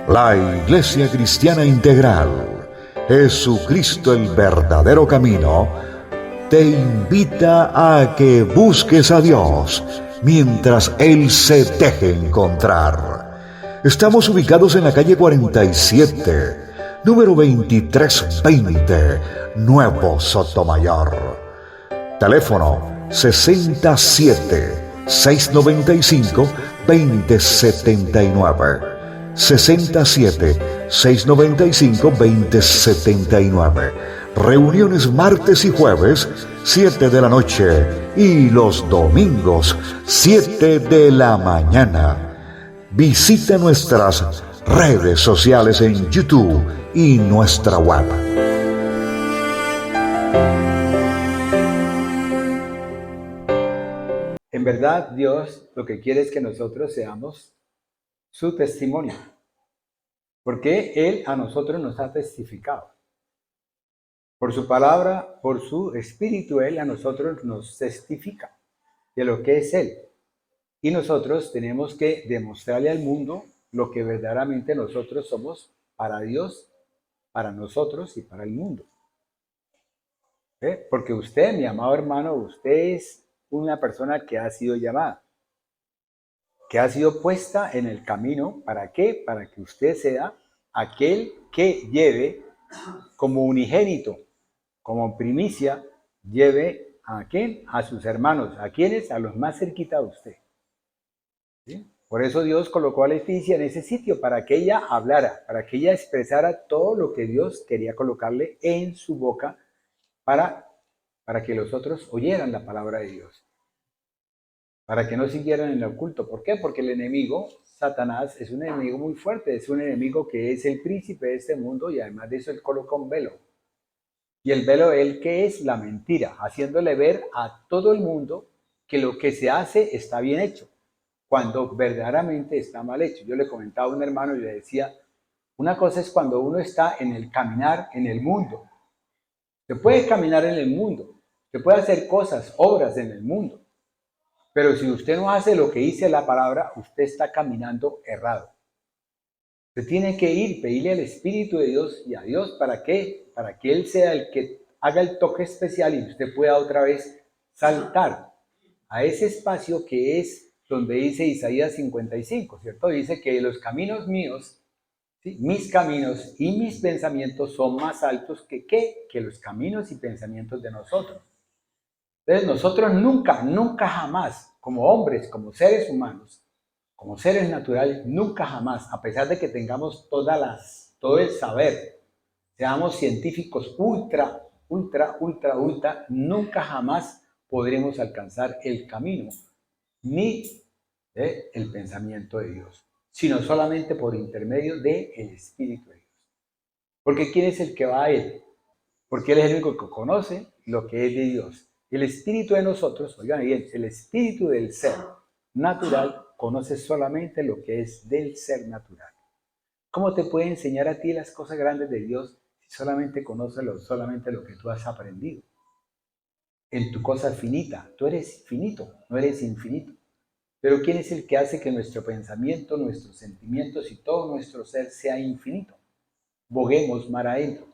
La Iglesia Cristiana Integral, Jesucristo el verdadero camino, te invita a que busques a Dios mientras Él se deje encontrar. Estamos ubicados en la calle 47, número 2320, Nuevo Sotomayor. Teléfono 67-695-2079. 67-695-2079. Reuniones martes y jueves, 7 de la noche, y los domingos, 7 de la mañana. Visita nuestras redes sociales en YouTube y nuestra web. En verdad, Dios lo que quiere es que nosotros seamos su testimonio, porque Él a nosotros nos ha testificado. Por su palabra, por su espíritu, Él a nosotros nos testifica de lo que es Él. Y nosotros tenemos que demostrarle al mundo lo que verdaderamente nosotros somos para Dios, para nosotros y para el mundo. Porque usted, mi amado hermano, usted es una persona que ha sido llamada, que ha sido puesta en el camino. ¿Para qué? Para que usted sea aquel que lleve como unigénito, como primicia, lleve a quién, a sus hermanos. ¿A quiénes? A los más cerquita de usted. ¿Sí? Por eso Dios colocó a Leticia en ese sitio, para que ella hablara, para que ella expresara todo lo que Dios quería colocarle en su boca, para que los otros oyeran la palabra de Dios, para que no siguieran en lo oculto. ¿Por qué? Porque el enemigo, Satanás, es un enemigo muy fuerte, es un enemigo que es el príncipe de este mundo, y además de eso él coloca un velo. Y el velo, ¿el qué es? La mentira, haciéndole ver a todo el mundo que lo que se hace está bien hecho, cuando verdaderamente está mal hecho. Yo le comentaba a un hermano y le decía, una cosa es cuando uno está en el caminar en el mundo. Se puede caminar en el mundo, se puede hacer cosas, obras en el mundo, pero si usted no hace lo que dice la palabra, usted está caminando errado. Usted tiene que ir, pedirle al Espíritu de Dios y a Dios, ¿para qué? Para que Él sea el que haga el toque especial y usted pueda otra vez saltar a ese espacio que es donde dice Isaías 55, ¿cierto? Dice que los caminos míos, ¿sí?, mis caminos y mis pensamientos son más altos que los caminos y pensamientos de nosotros. Entonces nosotros nunca jamás, como hombres, como seres humanos, como seres naturales, nunca jamás, a pesar de que tengamos todo el saber, seamos científicos ultra, nunca jamás podremos alcanzar el camino ni el pensamiento de Dios, sino solamente por intermedio del Espíritu de Dios. Porque ¿quién es el que va a Él? Porque Él es el único que conoce lo que es de Dios. El Espíritu de nosotros, oigan bien, el Espíritu del ser natural conoce solamente lo que es del ser natural. ¿Cómo te puede enseñar a ti las cosas grandes de Dios si solamente conoces solamente lo que tú has aprendido? En tu cosa finita, tú eres finito, no eres infinito. Pero ¿quién es el que hace que nuestro pensamiento, nuestros sentimientos y todo nuestro ser sea infinito? Boguemos mar adentro,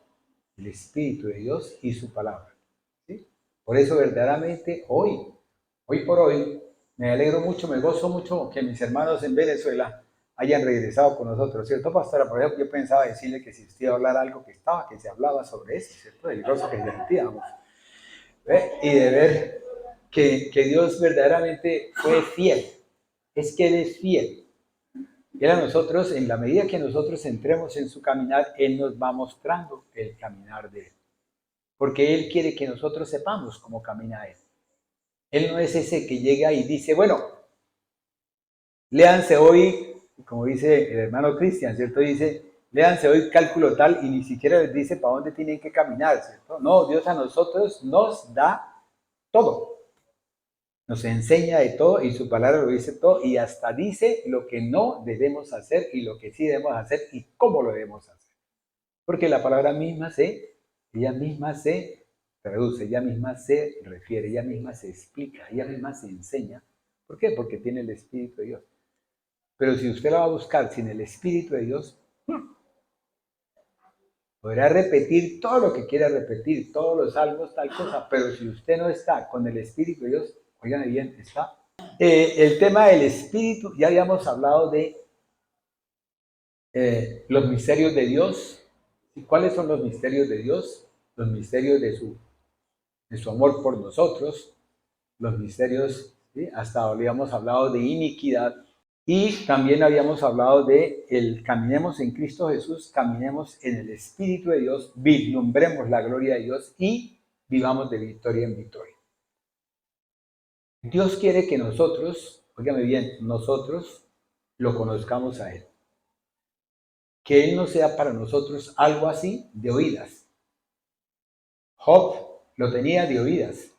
el Espíritu de Dios y su palabra. ¿Sí? Por eso verdaderamente hoy por hoy, me alegro mucho, me gozo mucho que mis hermanos en Venezuela hayan regresado con nosotros, ¿cierto, pastora? Por ejemplo, yo pensaba decirle que si usted iba a hablar algo que se hablaba sobre eso, ¿cierto? Del gozo que sentíamos. Y de ver que Dios verdaderamente fue fiel. Es que Él es fiel. Él a nosotros, en la medida que nosotros entremos en su caminar, Él nos va mostrando el caminar de Él. Porque Él quiere que nosotros sepamos cómo camina Él. Él no es ese que llega y dice, bueno, léanse hoy, como dice el hermano Cristian, ¿cierto? Dice, léanse hoy cálculo tal, y ni siquiera les dice para dónde tienen que caminar, ¿cierto? No, Dios a nosotros nos da todo. Nos enseña de todo y su palabra lo dice todo, y hasta dice lo que no debemos hacer y lo que sí debemos hacer y cómo lo debemos hacer. Porque la palabra misma ella misma se traduce, ella misma se refiere, ella misma se explica, ella misma se enseña. ¿Por qué? Porque tiene el Espíritu de Dios. Pero si usted la va a buscar sin el Espíritu de Dios, podrá repetir todo lo que quiera repetir, todos los salmos, tal cosa, pero si usted no está con el Espíritu de Dios, oigan bien, está. El tema del Espíritu, ya habíamos hablado de los misterios de Dios. ¿Y cuáles son los misterios de Dios? Los misterios de su amor por nosotros, los misterios, ¿sí? Hasta habíamos hablado de iniquidad y también habíamos hablado de el caminemos en Cristo Jesús, caminemos en el Espíritu de Dios, vislumbremos la gloria de Dios y vivamos de victoria en victoria. Dios quiere que nosotros, óigame bien, nosotros lo conozcamos a Él. Que Él no sea para nosotros algo así de oídas. Job lo tenía de oídas.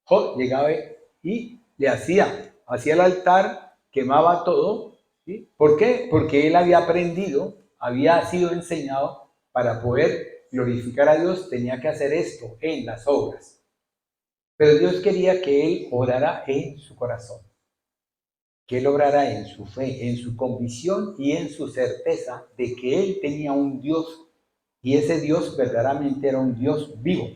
Job llegaba y le hacía el altar, quemaba todo. ¿Sí? ¿Por qué? Porque él había aprendido, había sido enseñado para poder glorificar a Dios, tenía que hacer esto en las obras. Pero Dios quería que él orara en su corazón, que él obrara en su fe, en su convicción y en su certeza de que él tenía un Dios y ese Dios verdaderamente era un Dios vivo,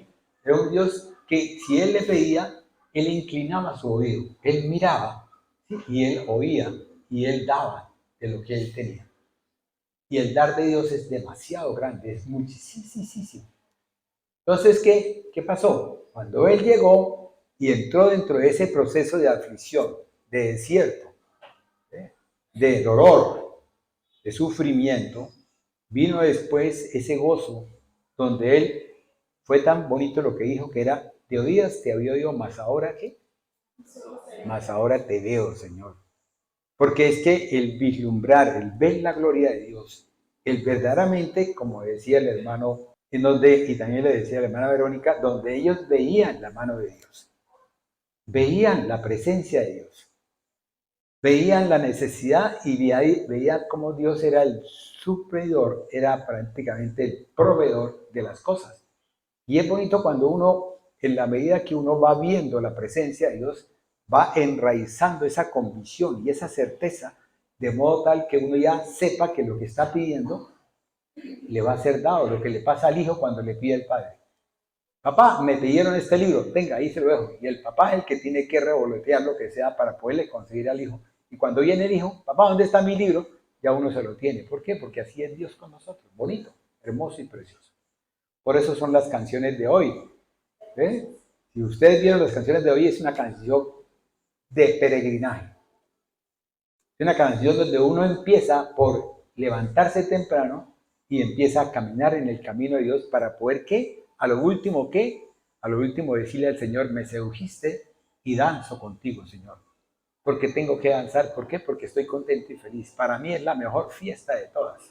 era un Dios que si él le pedía, él inclinaba su oído, él miraba, ¿sí? Y él oía y él daba de lo que él tenía. Y el dar de Dios es demasiado grande, es muchísimo. Entonces, ¿qué pasó? Cuando él llegó y entró dentro de ese proceso de aflicción, de desierto, de dolor, de sufrimiento, vino después ese gozo donde él fue tan bonito lo que dijo que era, de oídas te había oído, más ahora ¿qué? Más ahora te veo, Señor. Porque es que el vislumbrar, el ver la gloria de Dios, el verdaderamente, como decía el hermano, y también le decía la hermana Verónica, donde ellos veían la mano de Dios, veían la presencia de Dios, veían la necesidad y veían cómo Dios era el suplidor, era prácticamente el proveedor de las cosas. Y es bonito cuando uno, en la medida que uno va viendo la presencia de Dios, va enraizando esa convicción y esa certeza, de modo tal que uno ya sepa que lo que está pidiendo le va a ser dado, lo que le pasa al hijo cuando le pide al padre. Papá, me pidieron este libro, venga, ahí se lo dejo. Y el papá es el que tiene que revolotear lo que sea para poderle conseguir al hijo. Y cuando viene el hijo, papá, ¿dónde está mi libro? Ya uno se lo tiene. ¿Por qué? Porque así es Dios con nosotros. Bonito, hermoso y precioso. Por eso son las canciones de hoy. ¿Ven? Si ustedes vieron las canciones de hoy, es una canción de peregrinaje. Es una canción donde uno empieza por levantarse temprano y empieza a caminar en el camino de Dios para poder, ¿qué? A lo último, ¿qué? A lo último decirle al Señor, me sedujiste y danzo contigo, Señor. Porque tengo que danzar. ¿Por qué? Porque estoy contento y feliz. Para mí es la mejor fiesta de todas.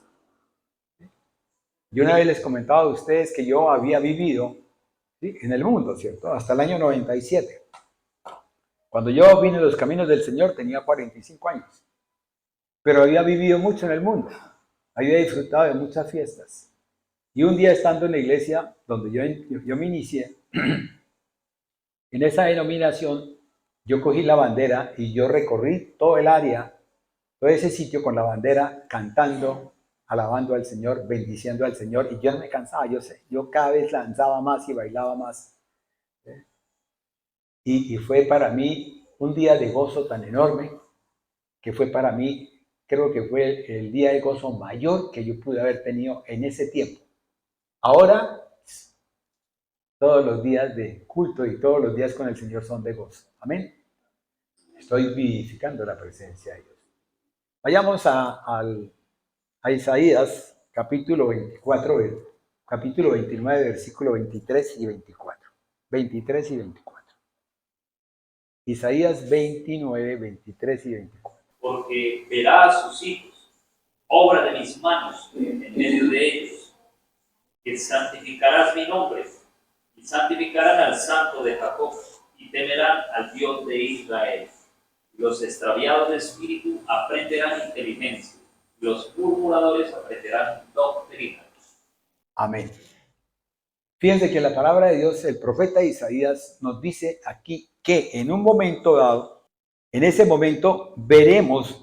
Yo una vez les comentaba a ustedes que yo había vivido, ¿sí?, en el mundo, ¿cierto? Hasta el año 97. Cuando yo vine a los caminos del Señor tenía 45 años. Pero había vivido mucho en el mundo. Había disfrutado de muchas fiestas. Y un día estando en la iglesia donde yo me inicié, en esa denominación, yo cogí la bandera y yo recorrí todo el área, todo ese sitio con la bandera, cantando, alabando al Señor, bendiciendo al Señor, y yo no me cansaba, yo cada vez lanzaba más y bailaba más. Y fue para mí un día de gozo tan enorme, que fue para mí, creo que fue el día de gozo mayor que yo pude haber tenido en ese tiempo. Ahora, todos los días de culto y todos los días con el Señor son de gozo. Amén. Estoy vivificando la presencia de Dios. Vayamos a Isaías, capítulo 24, capítulo 29, versículo 23 y 24. 23 y 24. Isaías 29, 23 y 24. Porque verá a sus hijos, obra de mis manos, en medio de ellos, que santificarás mi nombre, y santificarán al Santo de Jacob, y temerán al Dios de Israel. Los extraviados de espíritu aprenderán inteligencia, los murmuradores aprenderán doctrina. Amén. Fíjense que la palabra de Dios, el profeta Isaías nos dice aquí que en un momento dado, en ese momento veremos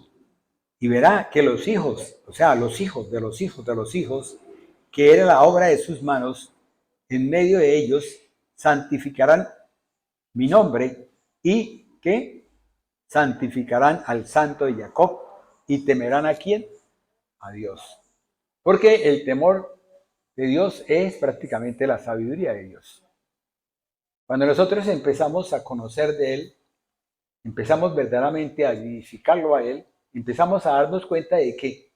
y verá que los hijos, o sea, los hijos de los hijos de los hijos, que era la obra de sus manos, en medio de ellos santificarán mi nombre y que santificarán al santo de Jacob y temerán ¿a quién? A Dios. Porque el temor de Dios es prácticamente la sabiduría de Dios. Cuando nosotros empezamos a conocer de Él, empezamos verdaderamente a edificarlo a Él, empezamos a darnos cuenta de que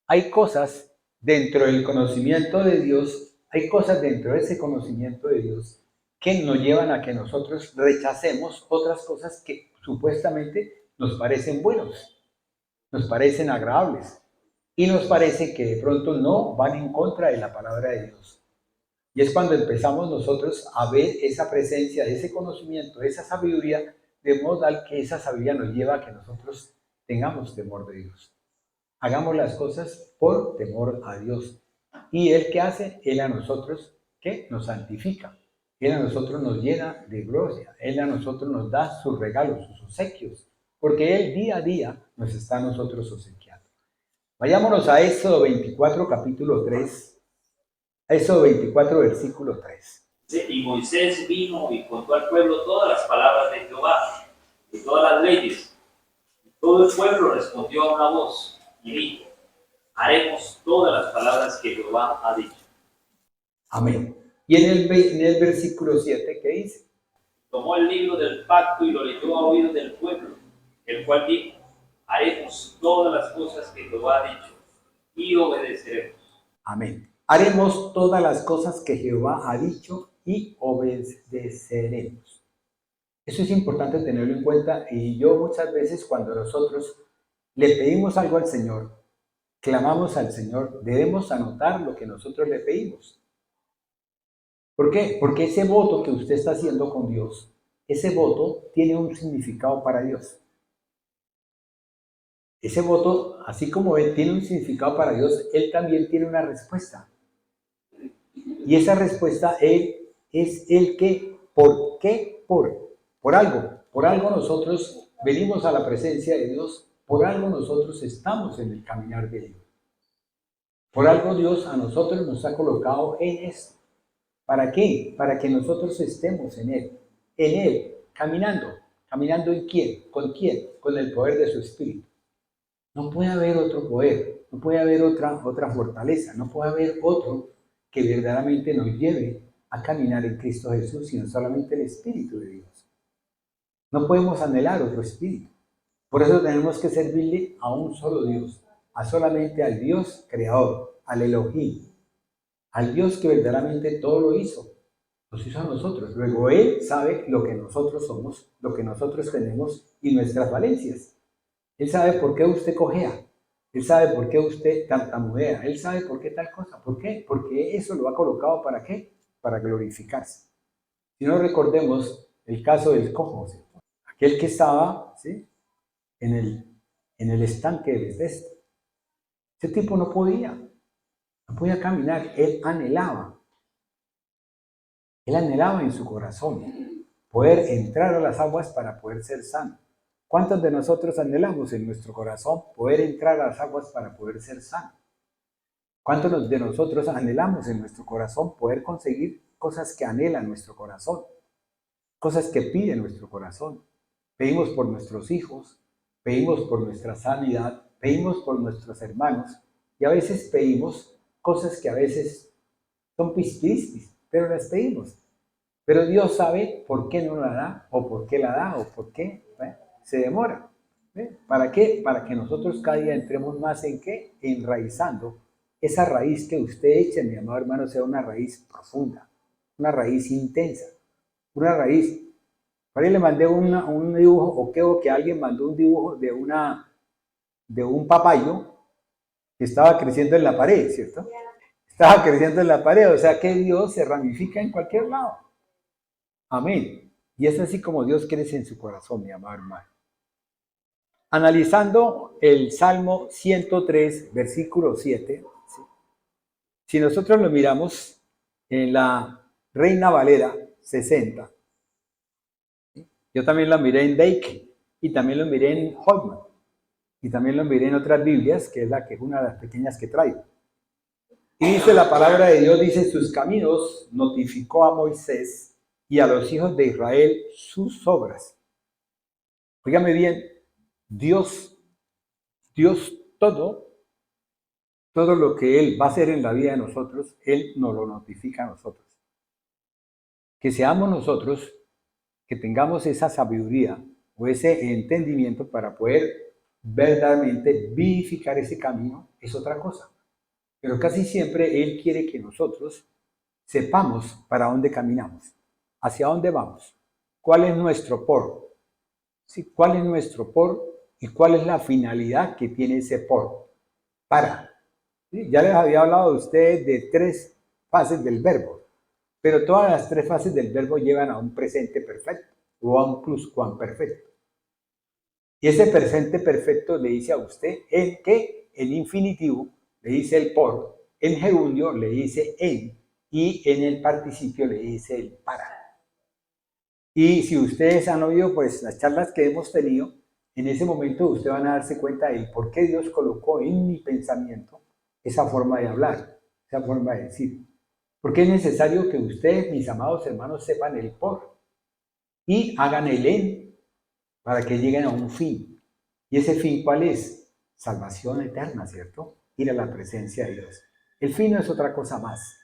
hay cosas dentro del conocimiento de Dios, hay cosas dentro de ese conocimiento de Dios que nos llevan a que nosotros rechacemos otras cosas que supuestamente nos parecen buenos, nos parecen agradables y nos parece que de pronto no van en contra de la palabra de Dios. Y es cuando empezamos nosotros a ver esa presencia, ese conocimiento, esa sabiduría, de modo tal que esa sabiduría nos lleva a que nosotros tengamos temor de Dios. Hagamos las cosas por temor a Dios. ¿Y Él qué hace? Él a nosotros, ¿qué? Nos santifica. Él a nosotros nos llena de gloria. Él a nosotros nos da sus regalos, sus obsequios. Porque Él día a día nos está a nosotros obsequiando. Vayámonos a Éxodo 24, capítulo 3. Éxodo 24, versículo 3. Y Moisés vino y contó al pueblo todas las palabras de Jehová y todas las leyes. Y todo el pueblo respondió a una voz y dijo: haremos todas las palabras que Jehová ha dicho. Amén. Y en el versículo 7, ¿qué dice? Tomó el libro del pacto y lo leyó a oídos del pueblo, el cual dijo: haremos todas las cosas que Jehová ha dicho y obedeceremos. Amén. Haremos todas las cosas que Jehová ha dicho y obedeceremos. Eso es importante tenerlo en cuenta, y yo muchas veces cuando nosotros le pedimos algo al Señor, clamamos al Señor, debemos anotar lo que nosotros le pedimos. ¿Por qué? Porque ese voto que usted está haciendo con Dios, ese voto tiene un significado para Dios. Ese voto, así como él tiene un significado para Dios, él también tiene una respuesta. Y esa respuesta él es el que, ¿por qué? Por algo nosotros venimos a la presencia de Dios, por algo nosotros estamos en el caminar de Dios. Por algo Dios a nosotros nos ha colocado en esto. ¿Para qué? Para que nosotros estemos en Él, caminando. ¿Caminando en quién? ¿Con quién? Con el poder de su Espíritu. No puede haber otro poder, no puede haber otra fortaleza, no puede haber otro que verdaderamente nos lleve a caminar en Cristo Jesús, sino solamente el Espíritu de Dios. No podemos anhelar otro espíritu. Por eso tenemos que servirle a un solo Dios, a solamente al Dios creador, al Elohim, al Dios que verdaderamente todo lo hizo, nos hizo a nosotros. Luego Él sabe lo que nosotros somos, lo que nosotros tenemos y nuestras falencias. Él sabe por qué usted cojea, Él sabe por qué usted tartamudea, Él sabe por qué tal cosa. ¿Por qué? Porque eso lo ha colocado ¿para qué? Para glorificarse. Si no, recordemos el caso del cojo, ¿sí? Aquel que estaba, ¿sí?, en el estanque de Bethesda. Ese tipo no podía caminar. Él anhelaba en su corazón poder entrar a las aguas para poder ser sano. ¿Cuántos de nosotros anhelamos en nuestro corazón poder entrar a las aguas para poder ser sano? ¿Cuántos de nosotros anhelamos en nuestro corazón poder conseguir cosas que anhela nuestro corazón? Cosas que pide nuestro corazón. Pedimos por nuestros hijos, pedimos por nuestra sanidad, pedimos por nuestros hermanos, y a veces pedimos cosas que a veces son pispispis, pero las pedimos. Pero Dios sabe por qué no la da, o por qué la da, o por qué se demora. ¿Para qué? Para que nosotros cada día entremos más en ¿qué? Enraizando. Esa raíz que usted eche, mi amado hermano, sea una raíz profunda, una raíz intensa, una raíz. Por ahí le mandé un dibujo, o creo que alguien mandó un dibujo de un papayo que estaba creciendo en la pared, ¿cierto? Estaba creciendo en la pared, o sea que Dios se ramifica en cualquier lado. Amén. Y es así como Dios crece en su corazón, mi amado hermano. Analizando el Salmo 103, versículo 7, ¿sí? Si nosotros lo miramos en la Reina Valera 60, yo también lo miré en Dake y también lo miré en Holman y también lo miré en otras Biblias, que es la que es una de las pequeñas que traigo. Y dice la palabra de Dios, dice, sus caminos notificó a Moisés y a los hijos de Israel sus obras. Óigame bien, Dios todo lo que Él va a hacer en la vida de nosotros, Él nos lo notifica a nosotros. Que seamos nosotros, que tengamos esa sabiduría o ese entendimiento para poder verdaderamente vivificar ese camino, es otra cosa. Pero casi siempre Él quiere que nosotros sepamos para dónde caminamos, hacia dónde vamos, cuál es nuestro por, ¿sí? ¿Cuál es nuestro por y cuál es la finalidad que tiene ese por? Para. ¿Sí? Ya les había hablado de ustedes de 3 fases del verbo, pero todas las 3 fases del verbo llevan a un presente perfecto o a un pluscuamperfecto. Y ese presente perfecto le dice a usted el que, el infinitivo, le dice el por, en gerundio le dice en, y en el participio le dice el para. Y si ustedes han oído pues las charlas que hemos tenido, en ese momento ustedes van a darse cuenta de por qué Dios colocó en mi pensamiento esa forma de hablar, esa forma de decir. Porque es necesario que ustedes, mis amados hermanos, sepan el por y hagan el en para que lleguen a un fin. ¿Y ese fin cuál es? Salvación eterna, ¿cierto? Ir a la presencia de Dios. El fin no es otra cosa más.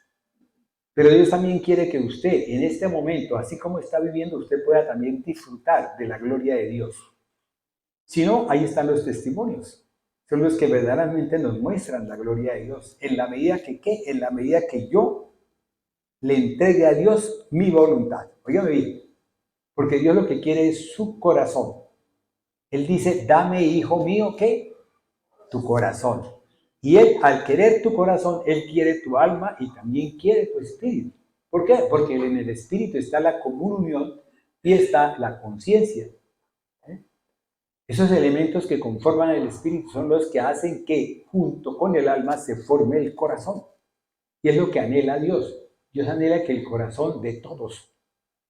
Pero Dios también quiere que usted, en este momento, así como está viviendo, usted pueda también disfrutar de la gloria de Dios. Si no, ahí están los testimonios. Son los que verdaderamente nos muestran la gloria de Dios. En la medida que, ¿qué? En la medida que yo le entregue a Dios mi voluntad. Óigame bien, porque Dios lo que quiere es su corazón. Él dice, dame, hijo mío, ¿qué? Tu corazón. Y Él, al querer tu corazón, Él quiere tu alma y también quiere tu espíritu. ¿Por qué? Porque en el espíritu está la comunión y está la conciencia. Esos elementos que conforman el espíritu son los que hacen que junto con el alma se forme el corazón. Y es lo que anhela Dios. Dios anhela que el corazón de todos,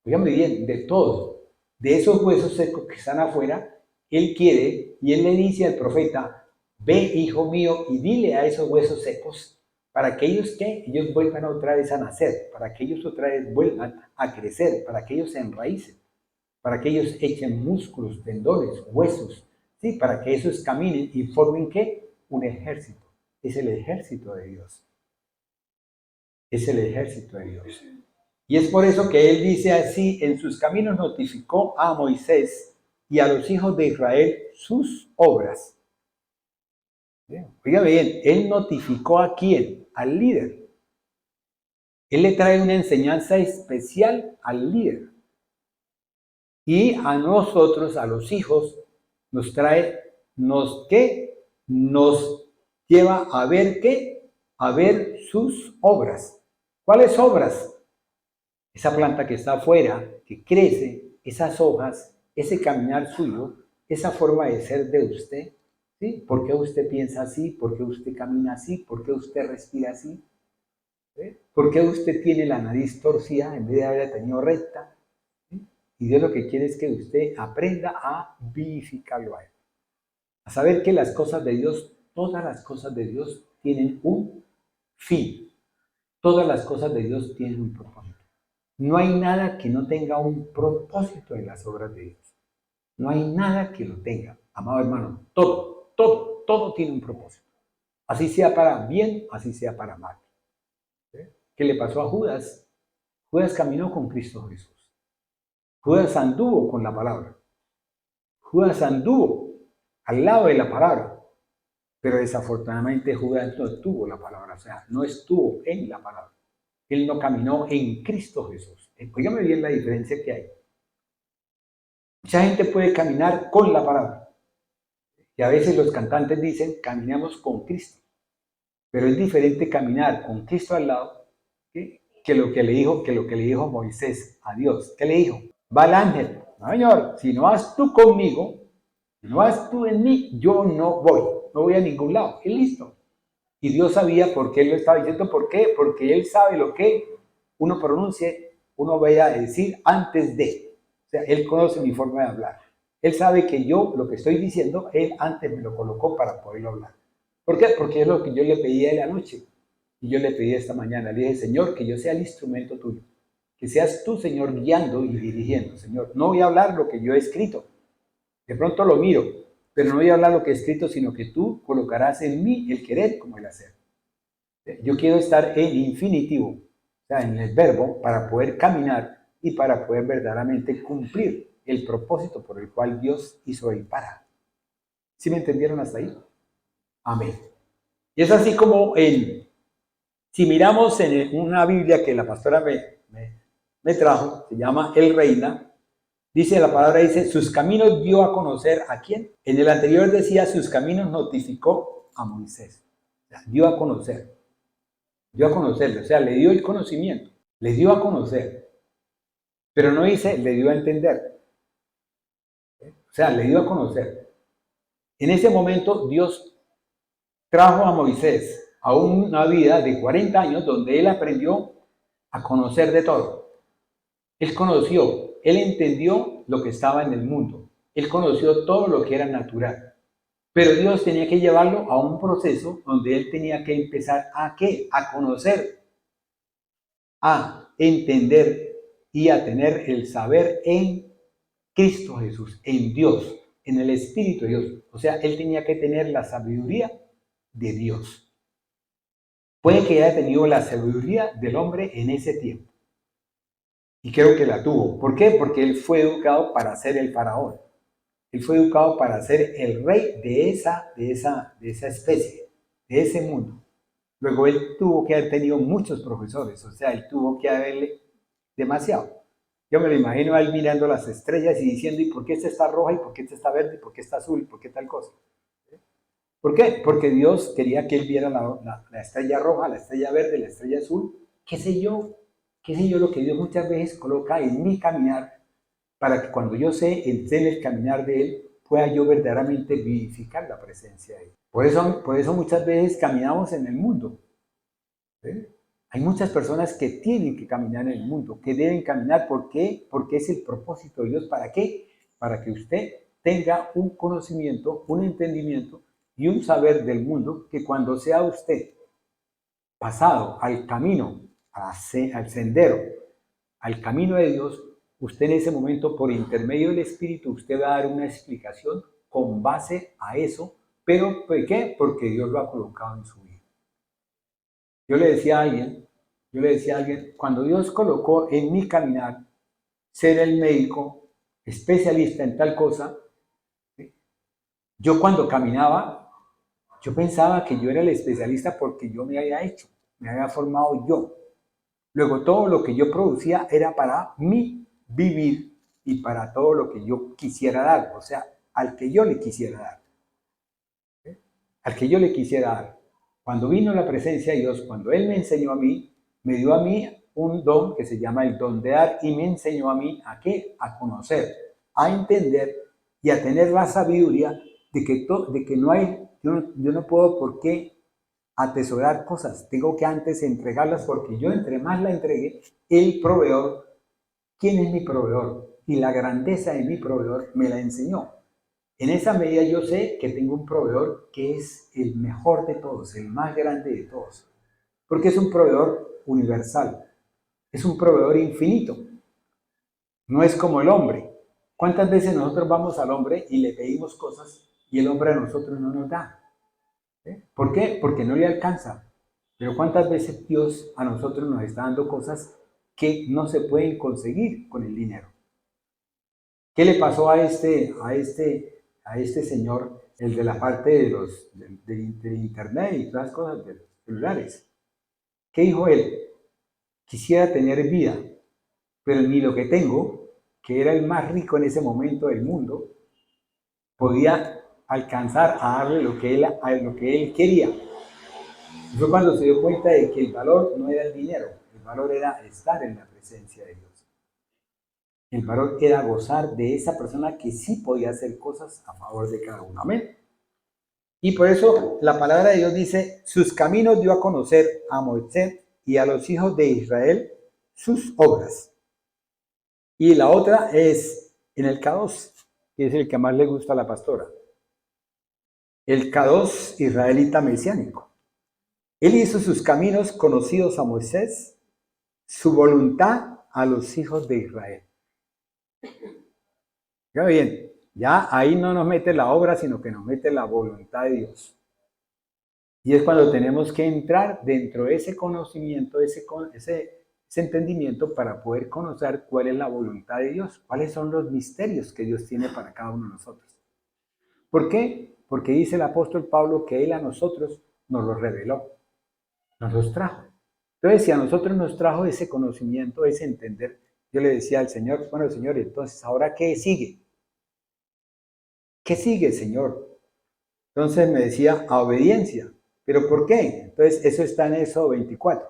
oiganme bien, de todos, de esos huesos secos que están afuera, Él quiere y Él le dice al profeta, ve, hijo mío, y dile a esos huesos secos, para que ellos, ¿qué? Ellos vuelvan otra vez a nacer, para que ellos otra vez vuelvan a crecer, para que ellos se enraícen, para que ellos echen músculos, tendones, huesos, ¿sí? Para que esos caminen y formen, ¿qué? Un ejército. Es el ejército de Dios. Es el ejército de Dios. Y es por eso que Él dice así, en sus caminos notificó a Moisés y a los hijos de Israel sus obras. Oiga bien, Él notificó a quién, al líder. Él le trae una enseñanza especial al líder. Y a nosotros, a los hijos, nos trae, ¿qué? Nos lleva a ver ¿qué? A ver sus obras. ¿Cuáles obras? Esa planta que está afuera, que crece, esas hojas, ese caminar suyo, esa forma de ser de usted, ¿sí? ¿Por qué usted piensa así? ¿Por qué usted camina así? ¿Por qué usted respira así? ¿Sí? ¿Por qué usted tiene la nariz torcida en vez de haberla tenido recta? ¿Sí? Y Dios lo que quiere es que usted aprenda a vivificarlo a Él. A saber que las cosas de Dios, todas las cosas de Dios tienen un fin. Todas las cosas de Dios tienen un propósito. No hay nada que no tenga un propósito en las obras de Dios. No hay nada que lo tenga. Amado hermano, todo tiene un propósito. Así sea para bien, así sea para mal. ¿Sí? ¿Qué le pasó a Judas? Judas caminó con Cristo Jesús. Judas anduvo con la palabra. Judas anduvo al lado de la palabra. Pero desafortunadamente Judas no tuvo la palabra, o sea, no estuvo en la palabra. Él no caminó en Cristo Jesús. Óigame bien la diferencia que hay. Mucha gente puede caminar con la palabra. Y a veces los cantantes dicen, caminamos con Cristo. Pero es diferente caminar con Cristo al lado, ¿sí? que lo que le dijo Moisés a Dios. ¿Qué le dijo? Va el ángel. No, Señor, si no vas tú conmigo, si no vas tú en mí, yo no voy a ningún lado. Y listo. Y Dios sabía por qué Él lo estaba diciendo. ¿Por qué? Porque Él sabe lo que uno pronuncie, uno vaya a decir antes de. O sea, Él conoce mi forma de hablar. Él sabe que yo, lo que estoy diciendo, Él antes me lo colocó para poderlo hablar. ¿Por qué? Porque es lo que yo le pedí a Él anoche. Y yo le pedí esta mañana. Le dije, Señor, que yo sea el instrumento tuyo. Que seas tú, Señor, guiando y dirigiendo, Señor. No voy a hablar lo que yo he escrito. De pronto lo miro, pero no voy a hablar lo que he escrito, sino que tú colocarás en mí el querer como el hacer. Yo quiero estar en infinitivo, o sea, en el verbo, para poder caminar y para poder verdaderamente cumplir el propósito por el cual Dios hizo el para. ¿Sí me entendieron hasta ahí? Amén. Y es así como si miramos en una Biblia que la pastora me trajo, se llama El Reina, dice la palabra, dice, sus caminos dio a conocer ¿a quién? En el anterior decía, sus caminos notificó a Moisés. O sea, dio a conocerle, o sea, le dio el conocimiento, le dio a conocer, pero no dice, le dio a entender, o sea, le dio a conocer. En ese momento Dios trajo a Moisés a una vida de 40 años donde él aprendió a conocer de todo. Él conoció, él entendió lo que estaba en el mundo, él conoció todo lo que era natural. Pero Dios tenía que llevarlo a un proceso donde él tenía que empezar ¿a qué? A conocer, a entender y a tener el saber en Cristo Jesús, en Dios, en el Espíritu de Dios. O sea, él tenía que tener la sabiduría de Dios. Puede que haya tenido la sabiduría del hombre en ese tiempo. Y creo que la tuvo. ¿Por qué? Porque él fue educado para ser el faraón. Él fue educado para ser el rey de esa especie, de ese mundo. Luego él tuvo que haber tenido muchos profesores, o sea, él tuvo que haberle demasiado. Yo me lo imagino a él mirando las estrellas y diciendo, ¿y por qué esta está roja? ¿Y por qué esta está verde? ¿Y por qué está azul? ¿Y por qué tal cosa? ¿Por qué? Porque Dios quería que él viera la estrella roja, la estrella verde, la estrella azul, qué sé yo lo que Dios muchas veces coloca en mi caminar para que cuando yo esté en el caminar de Él, pueda yo verdaderamente vivificar la presencia de Él. Por eso muchas veces caminamos en el mundo. ¿Sí? Hay muchas personas que tienen que caminar en el mundo, que deben caminar. ¿Por qué? Porque es el propósito de Dios. ¿Para qué? Para que usted tenga un conocimiento, un entendimiento y un saber del mundo, que cuando sea usted pasado al camino, al sendero, al camino de Dios, usted en ese momento, por intermedio del Espíritu, usted va a dar una explicación con base a eso. ¿Pero por qué? Porque Dios lo ha colocado en su vida. Yo le decía a alguien, cuando Dios colocó en mi caminar ser el médico especialista en tal cosa, ¿sí? Yo cuando caminaba, yo pensaba que yo era el especialista porque yo me había formado yo. Luego todo lo que yo producía era para mí vivir y para todo lo que yo quisiera dar, o sea, al que yo le quisiera dar. ¿Sí? Al que yo le quisiera dar. Cuando vino la presencia de Dios, cuando Él me enseñó a mí, me dio a mí un don que se llama el don de dar y me enseñó a mí a qué, a conocer, a entender y a tener la sabiduría de que no hay, yo no puedo por qué atesorar cosas, tengo que antes entregarlas porque yo entre más la entregué, el proveedor, ¿quién es mi proveedor? Y la grandeza de mi proveedor me la enseñó. En esa medida yo sé que tengo un proveedor que es el mejor de todos, el más grande de todos, porque es un proveedor universal, es un proveedor infinito, no es como el hombre. ¿Cuántas veces nosotros vamos al hombre y le pedimos cosas y el hombre a nosotros no nos da? ¿Por qué? Porque no le alcanza. Pero ¿cuántas veces Dios a nosotros nos está dando cosas que no se pueden conseguir con el dinero? ¿Qué le pasó a este señor, el de la parte del internet y todas las cosas de los celulares? ¿Qué dijo él? Quisiera tener vida, pero ni lo que tengo, que era el más rico en ese momento del mundo, podía alcanzar a darle lo que él quería. Y fue cuando se dio cuenta de que el valor no era el dinero, el valor era estar en la presencia de Dios. El valor era gozar de esa persona que sí podía hacer cosas a favor de cada uno. Amén. Y por eso la palabra de Dios dice, sus caminos dio a conocer a Moisés y a los hijos de Israel sus obras. Y la otra es en el K2, que es el que más le gusta a la pastora. El K2 israelita mesiánico. Él hizo sus caminos conocidos a Moisés, su voluntad a los hijos de Israel. Ya bien, ya ahí no nos mete la obra, sino que nos mete la voluntad de Dios. Y es cuando tenemos que entrar dentro de ese conocimiento, ese entendimiento para poder conocer cuál es la voluntad de Dios, cuáles son los misterios que Dios tiene para cada uno de nosotros. ¿Por qué? Porque dice el apóstol Pablo que Él a nosotros nos los reveló, nos los trajo. Entonces, si a nosotros nos trajo ese conocimiento, ese entender, yo le decía al Señor, bueno, Señor, entonces, ¿ahora qué sigue? ¿Qué sigue, Señor? Entonces me decía, a obediencia. ¿Pero por qué? Entonces, eso está en Éxodo 24.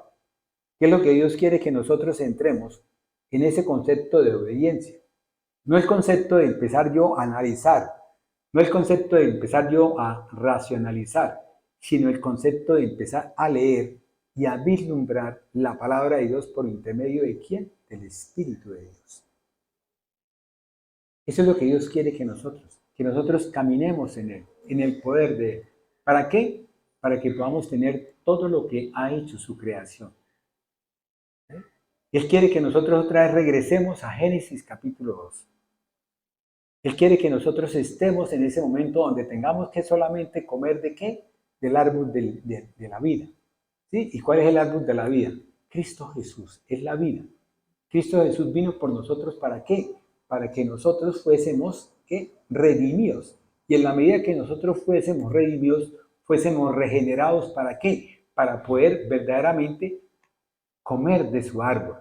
¿Qué es lo que Dios quiere que nosotros entremos en ese concepto de obediencia? No el concepto de empezar yo a analizar, no el concepto de empezar yo a racionalizar, sino el concepto de empezar a leer y a vislumbrar la palabra de Dios por intermedio de ¿quién? Del Espíritu de Dios. Eso es lo que Dios quiere que nosotros caminemos en el poder de Él. ¿Para qué? Para que podamos tener todo lo que ha hecho su creación. Él quiere que nosotros otra vez regresemos a Génesis capítulo 2. Él quiere que nosotros estemos en ese momento donde tengamos que solamente comer ¿de qué? Del árbol de la vida. ¿Sí? ¿Y cuál es el árbol de la vida? Cristo Jesús, es la vida. Cristo Jesús vino por nosotros ¿para qué? Para que nosotros fuésemos ¿qué? Redimidos. Y en la medida que nosotros fuésemos redimidos, fuésemos regenerados ¿para qué? Para poder verdaderamente comer de su árbol.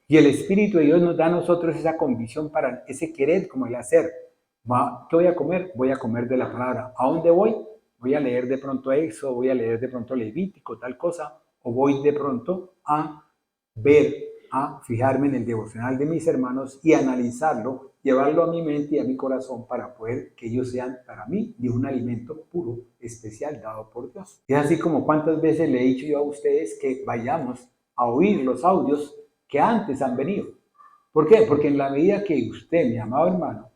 Y el Espíritu de Dios nos da a nosotros esa convicción para ese querer como el hacer. ¿Qué voy a comer? Voy a comer de la palabra. ¿A dónde voy? Voy a leer de pronto Éxodo, voy a leer de pronto Levítico, tal cosa. O voy de pronto a ver, a fijarme en el devocional de mis hermanos y analizarlo, llevarlo a mi mente y a mi corazón para poder que ellos sean para mí de un alimento puro, especial, dado por Dios. Es así como cuántas veces le he dicho yo a ustedes que vayamos a oír los audios que antes han venido. ¿Por qué? Porque en la medida que usted, mi amado hermano,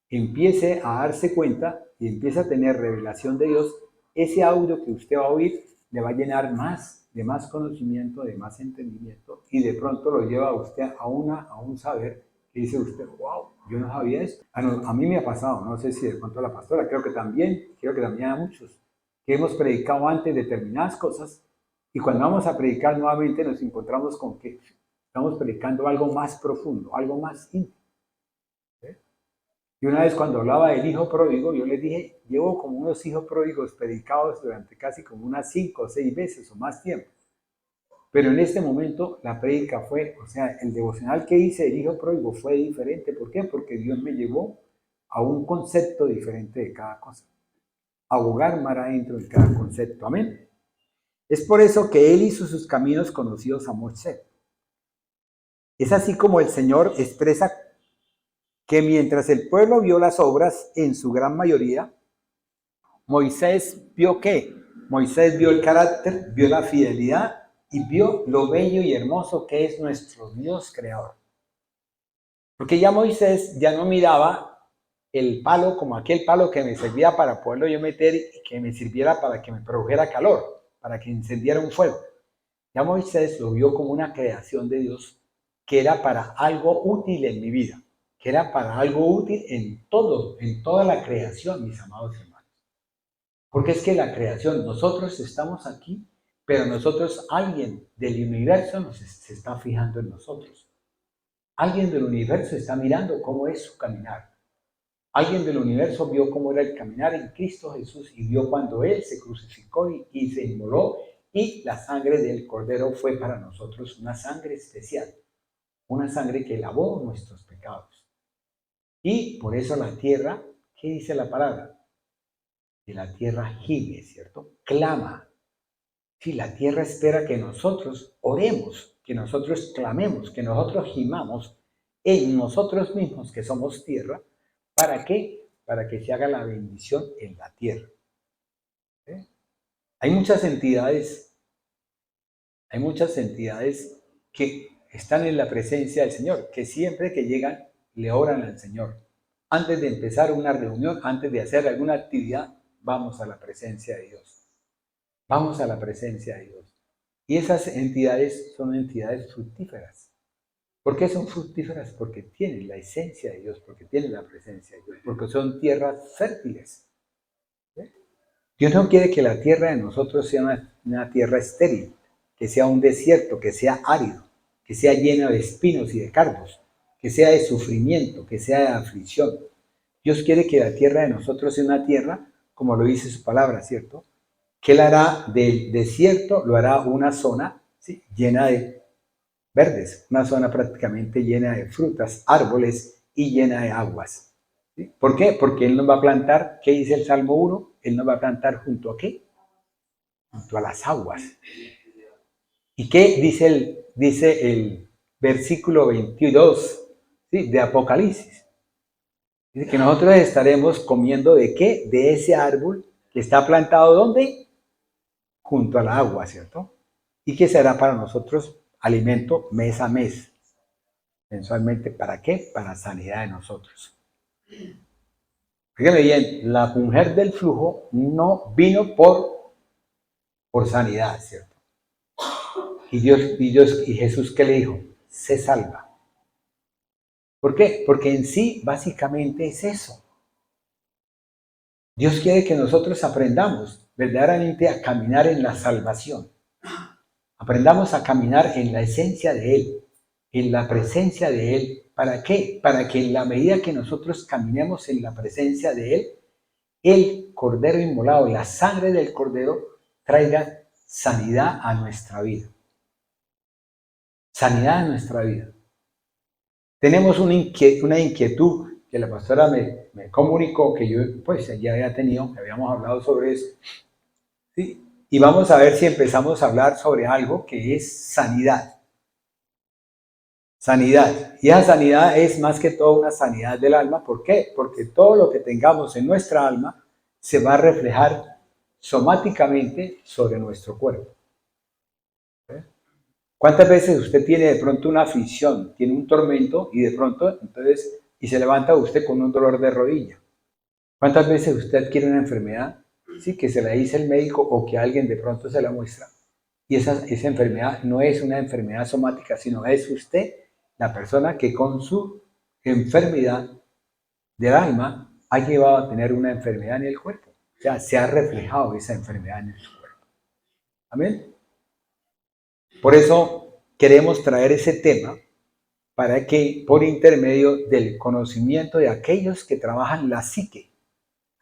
empiece a darse cuenta y empiece a tener revelación de Dios, ese audio que usted va a oír le va a llenar de más conocimiento, de más entendimiento y de pronto lo lleva a usted a un saber que dice usted, wow, yo no sabía esto. A mí me ha pasado, no sé si de pronto a la pastora, creo que también a muchos, que hemos predicado antes determinadas cosas y cuando vamos a predicar nuevamente nos encontramos con que estamos predicando algo más profundo, algo más íntimo. Y una vez cuando hablaba del hijo pródigo, yo les dije, llevo como unos hijos pródigos predicados durante casi como unas 5 o 6 veces o más tiempo. Pero en este momento la prédica fue, o sea, el devocional que hice del hijo pródigo fue diferente. ¿Por qué? Porque Dios me llevó a un concepto diferente de cada cosa. A abogar mar adentro de cada concepto. Amén. Es por eso que Él hizo sus caminos conocidos a Moisés. Es así como el Señor expresa que mientras el pueblo vio las obras en su gran mayoría, Moisés vio ¿qué? Moisés vio el carácter, vio la fidelidad y vio lo bello y hermoso que es nuestro Dios creador. Porque ya Moisés ya no miraba el palo como aquel palo que me servía para poderlo yo meter y que me sirviera para que me produjera calor, para que encendiera un fuego. Ya Moisés lo vio como una creación de Dios que era para algo útil en mi vida, que era para algo útil en toda la creación, mis amados hermanos. Porque es que la creación, nosotros estamos aquí, pero nosotros, alguien del universo se está fijando en nosotros. Alguien del universo está mirando cómo es su caminar. Alguien del universo vio cómo era el caminar en Cristo Jesús y vio cuando Él se crucificó y se inmoló y la sangre del Cordero fue para nosotros una sangre especial, una sangre que lavó nuestros pecados. Y por eso la tierra, ¿qué dice la palabra? Que la tierra gime, ¿cierto? Clama. Sí, la tierra espera que nosotros oremos, que nosotros clamemos, que nosotros gimamos en nosotros mismos que somos tierra. ¿Para qué? Para que se haga la bendición en la tierra. Hay muchas entidades que están en la presencia del Señor, que siempre que llegan le oran al Señor. Antes de empezar una reunión, antes de hacer alguna actividad, vamos a la presencia de Dios. Vamos a la presencia de Dios. Y esas entidades son entidades fructíferas. ¿Por qué son fructíferas? Porque tienen la esencia de Dios, porque tienen la presencia de Dios, porque son tierras fértiles. Dios no quiere que la tierra de nosotros sea una tierra estéril, que sea un desierto, que sea árido, que sea llena de espinos y de cardos, que sea de sufrimiento, que sea de aflicción. Dios quiere que la tierra de nosotros sea una tierra, como lo dice su palabra, ¿cierto? Que Él hará del desierto, lo hará una zona, ¿sí?, llena de verdes, una zona prácticamente llena de frutas, árboles y llena de aguas. ¿Sí? ¿Por qué? Porque Él nos va a plantar, ¿qué dice el Salmo 1? Él nos va a plantar junto a ¿qué? Junto a las aguas. ¿Y qué dice el versículo 22, ¿sí?, de Apocalipsis? Dice que nosotros estaremos comiendo ¿de qué? De ese árbol que está plantado ¿dónde? Junto al agua, ¿cierto? Y que será para nosotros alimento mes a mes, mensualmente. ¿Para qué? Para sanidad de nosotros. Fíjense bien, la mujer del flujo no vino por sanidad, ¿cierto? Y Jesús, ¿qué le dijo? Se salva. ¿Por qué? Porque en sí, básicamente es eso. Dios quiere que nosotros aprendamos verdaderamente a caminar en la salvación. Aprendamos a caminar en la esencia de Él, en la presencia de Él. ¿Para qué? Para que en la medida que nosotros caminemos en la presencia de Él, el Cordero inmolado, la sangre del Cordero, traiga sanidad a nuestra vida. Sanidad a nuestra vida. Tenemos una inquietud que la pastora me comunicó, que yo pues ya había tenido, que habíamos hablado sobre eso. ¿Sí? Y vamos a ver si empezamos a hablar sobre algo que es sanidad. Sanidad. Y esa sanidad es más que todo una sanidad del alma. ¿Por qué? Porque todo lo que tengamos en nuestra alma se va a reflejar somáticamente sobre nuestro cuerpo. ¿Cuántas veces usted tiene de pronto una aflicción, tiene un tormento y de pronto, entonces, y se levanta usted con un dolor de rodilla? ¿Cuántas veces usted adquiere una enfermedad, sí, que se la dice el médico o que alguien de pronto se la muestra? Y esa enfermedad no es una enfermedad somática, sino es usted la persona que con su enfermedad del alma ha llevado a tener una enfermedad en el cuerpo. O sea, se ha reflejado esa enfermedad en su cuerpo. Amén. Por eso queremos traer ese tema para que por intermedio del conocimiento de aquellos que trabajan la psique,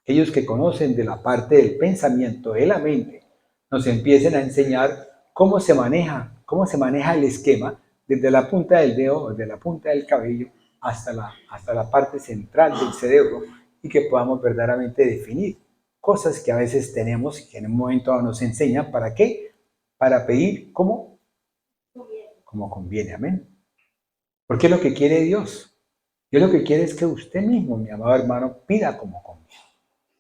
aquellos que conocen de la parte del pensamiento, de la mente, nos empiecen a enseñar cómo se maneja el esquema desde la punta del dedo, desde la punta del cabello hasta la parte central del cerebro, y que podamos verdaderamente definir cosas que a veces tenemos y que en un momento dado nos enseñan. ¿Para qué? Para pedir como conviene, amén. Porque es lo que quiere Dios. Dios lo que quiere es que usted mismo, mi amado hermano, pida como conviene.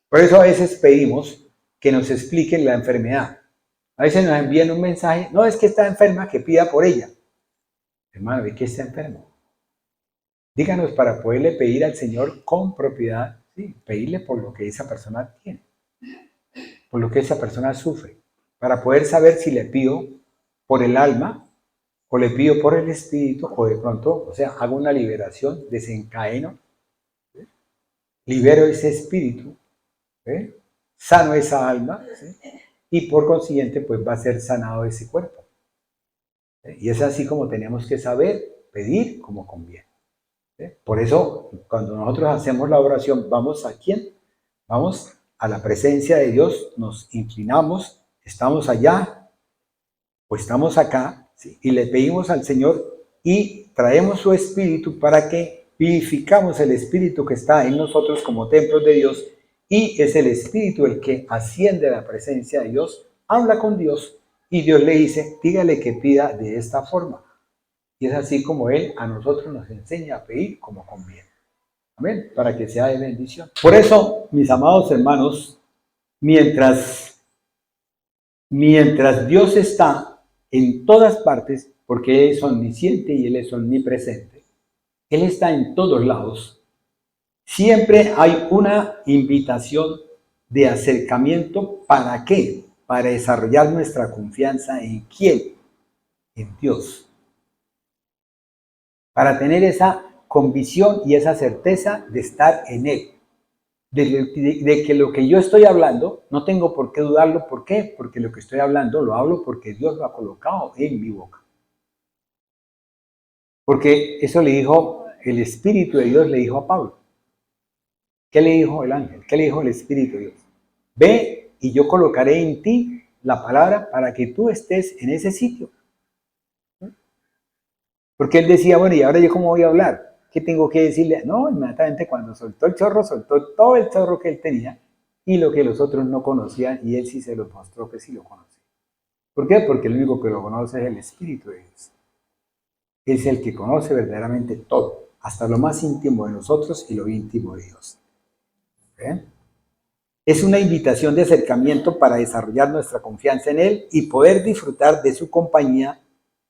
Por eso a veces pedimos que nos expliquen la enfermedad. A veces nos envían un mensaje, no, es que está enferma, que pida por ella. Hermano, ¿de qué está enfermo? Díganos para poderle pedir al Señor con propiedad, ¿sí?, pedirle por lo que esa persona tiene, por lo que esa persona sufre, para poder saber si le pido por el alma o le pido por el espíritu, o de pronto, o sea, hago una liberación, desencadeno, ¿sí?, libero ese espíritu, ¿sí?, sano esa alma, ¿sí?, y por consiguiente pues va a ser sanado ese cuerpo. ¿Sí? Y es así como tenemos que saber pedir como conviene. ¿Sí? Por eso cuando nosotros hacemos la oración, ¿vamos a quién? Vamos a la presencia de Dios, nos inclinamos, estamos allá o estamos acá, ¿sí?, y le pedimos al Señor y traemos su espíritu para que vivificamos el espíritu que está en nosotros como templos de Dios. Y es el Espíritu el que asciende a la presencia de Dios, habla con Dios y Dios le dice, dígale que pida de esta forma. Y es así como Él a nosotros nos enseña a pedir como conviene. Amén, para que sea de bendición. Por eso, mis amados hermanos, mientras Mientras Dios está en todas partes, porque Él es omnisciente y Él es omnipresente, Él está en todos lados, siempre hay una invitación de acercamiento. ¿Para qué? Para desarrollar nuestra confianza en ¿quién? En Dios. Para tener esa convicción y esa certeza de estar en Él. De que lo que yo estoy hablando, no tengo por qué dudarlo. ¿Por qué? Porque lo que estoy hablando lo hablo porque Dios lo ha colocado en mi boca. Porque eso le dijo el Espíritu de Dios, le dijo a Pablo. ¿Qué le dijo el ángel? ¿Qué le dijo el Espíritu de Dios? Ve y yo colocaré en ti la palabra para que tú estés en ese sitio. Porque él decía, bueno, ¿y ahora yo cómo voy a hablar? ¿Qué tengo que decirle? No, inmediatamente cuando soltó el chorro, soltó todo el chorro que él tenía y lo que los otros no conocían, y él sí se lo mostró que sí lo conocía. ¿Por qué? Porque el único que lo conoce es el Espíritu de Dios. Es el que conoce verdaderamente todo, hasta lo más íntimo de nosotros y lo íntimo de Dios. ¿Eh? Es una invitación de acercamiento para desarrollar nuestra confianza en Él y poder disfrutar de su compañía,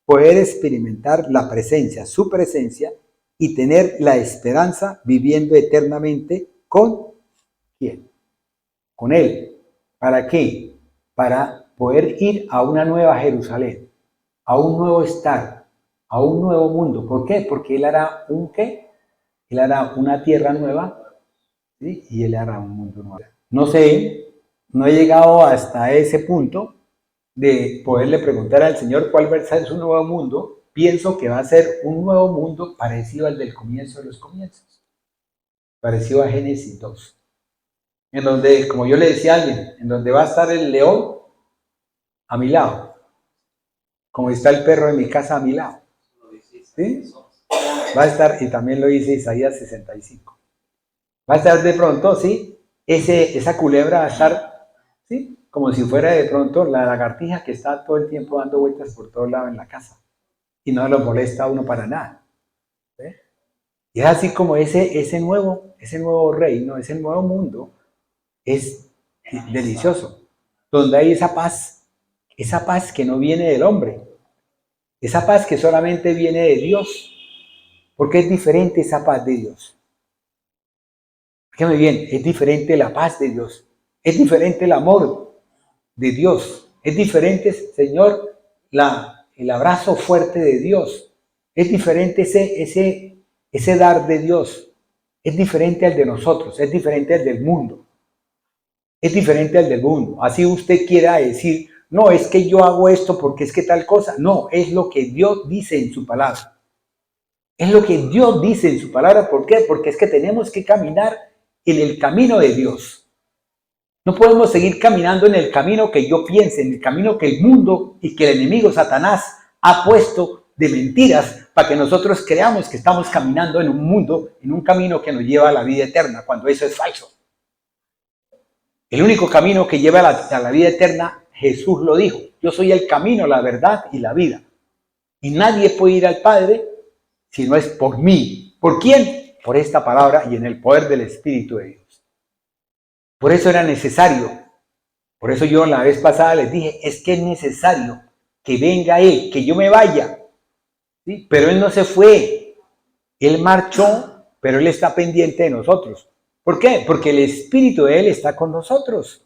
poder experimentar la presencia, su presencia, y tener la esperanza viviendo eternamente con ¿quién? Con Él. ¿Para qué? Para poder ir a una nueva Jerusalén, a un nuevo estar, a un nuevo mundo. ¿Por qué? Porque Él hará un ¿qué? Él hará una tierra nueva, ¿sí? Y Él hará un mundo nuevo. No sé, no he llegado hasta ese punto de poderle preguntar al Señor cuál va a ser su nuevo mundo. Pienso que va a ser un nuevo mundo parecido al del comienzo de los comienzos, parecido a Génesis 2, en donde, como yo le decía a alguien, en donde va a estar el león a mi lado, como está el perro de mi casa a mi lado, ¿sí? Va a estar, y también lo dice Isaías 65, va a estar de pronto, ¿sí? Esa culebra va a estar, ¿sí? Como si fuera de pronto la lagartija que está todo el tiempo dando vueltas por todos lados en la casa y no lo molesta a uno para nada. ¿Sí? Y es así como ese nuevo reino, ese nuevo mundo es delicioso, donde hay esa paz que no viene del hombre, esa paz que solamente viene de Dios, porque es diferente esa paz de Dios. Fíjame bien, es diferente la paz de Dios, es diferente el amor de Dios, es diferente, Señor, el abrazo fuerte de Dios, es diferente ese dar de Dios, es diferente al de nosotros, es diferente al del mundo, es diferente al del mundo. Así usted quiera decir, no, es que yo hago esto porque es que tal cosa, no, es lo que Dios dice en su palabra. Es lo que Dios dice en su palabra. ¿Por qué? Porque es que tenemos que caminar en el camino de Dios. No podemos seguir caminando en el camino que yo piense, en el camino que el mundo y que el enemigo Satanás ha puesto de mentiras para que nosotros creamos que estamos caminando en un mundo, en un camino que nos lleva a la vida eterna, cuando eso es falso. El único camino que lleva a la vida eterna, Jesús lo dijo, yo soy el camino, la verdad y la vida. Y nadie puede ir al Padre si no es por mí. ¿Por quién? Por esta palabra y en el poder del Espíritu de Dios. Por eso era necesario. Por eso yo la vez pasada les dije, es que es necesario que venga Él, que yo me vaya. ¿Sí? Pero Él no se fue. Él marchó, pero Él está pendiente de nosotros. ¿Por qué? Porque el Espíritu de Él está con nosotros.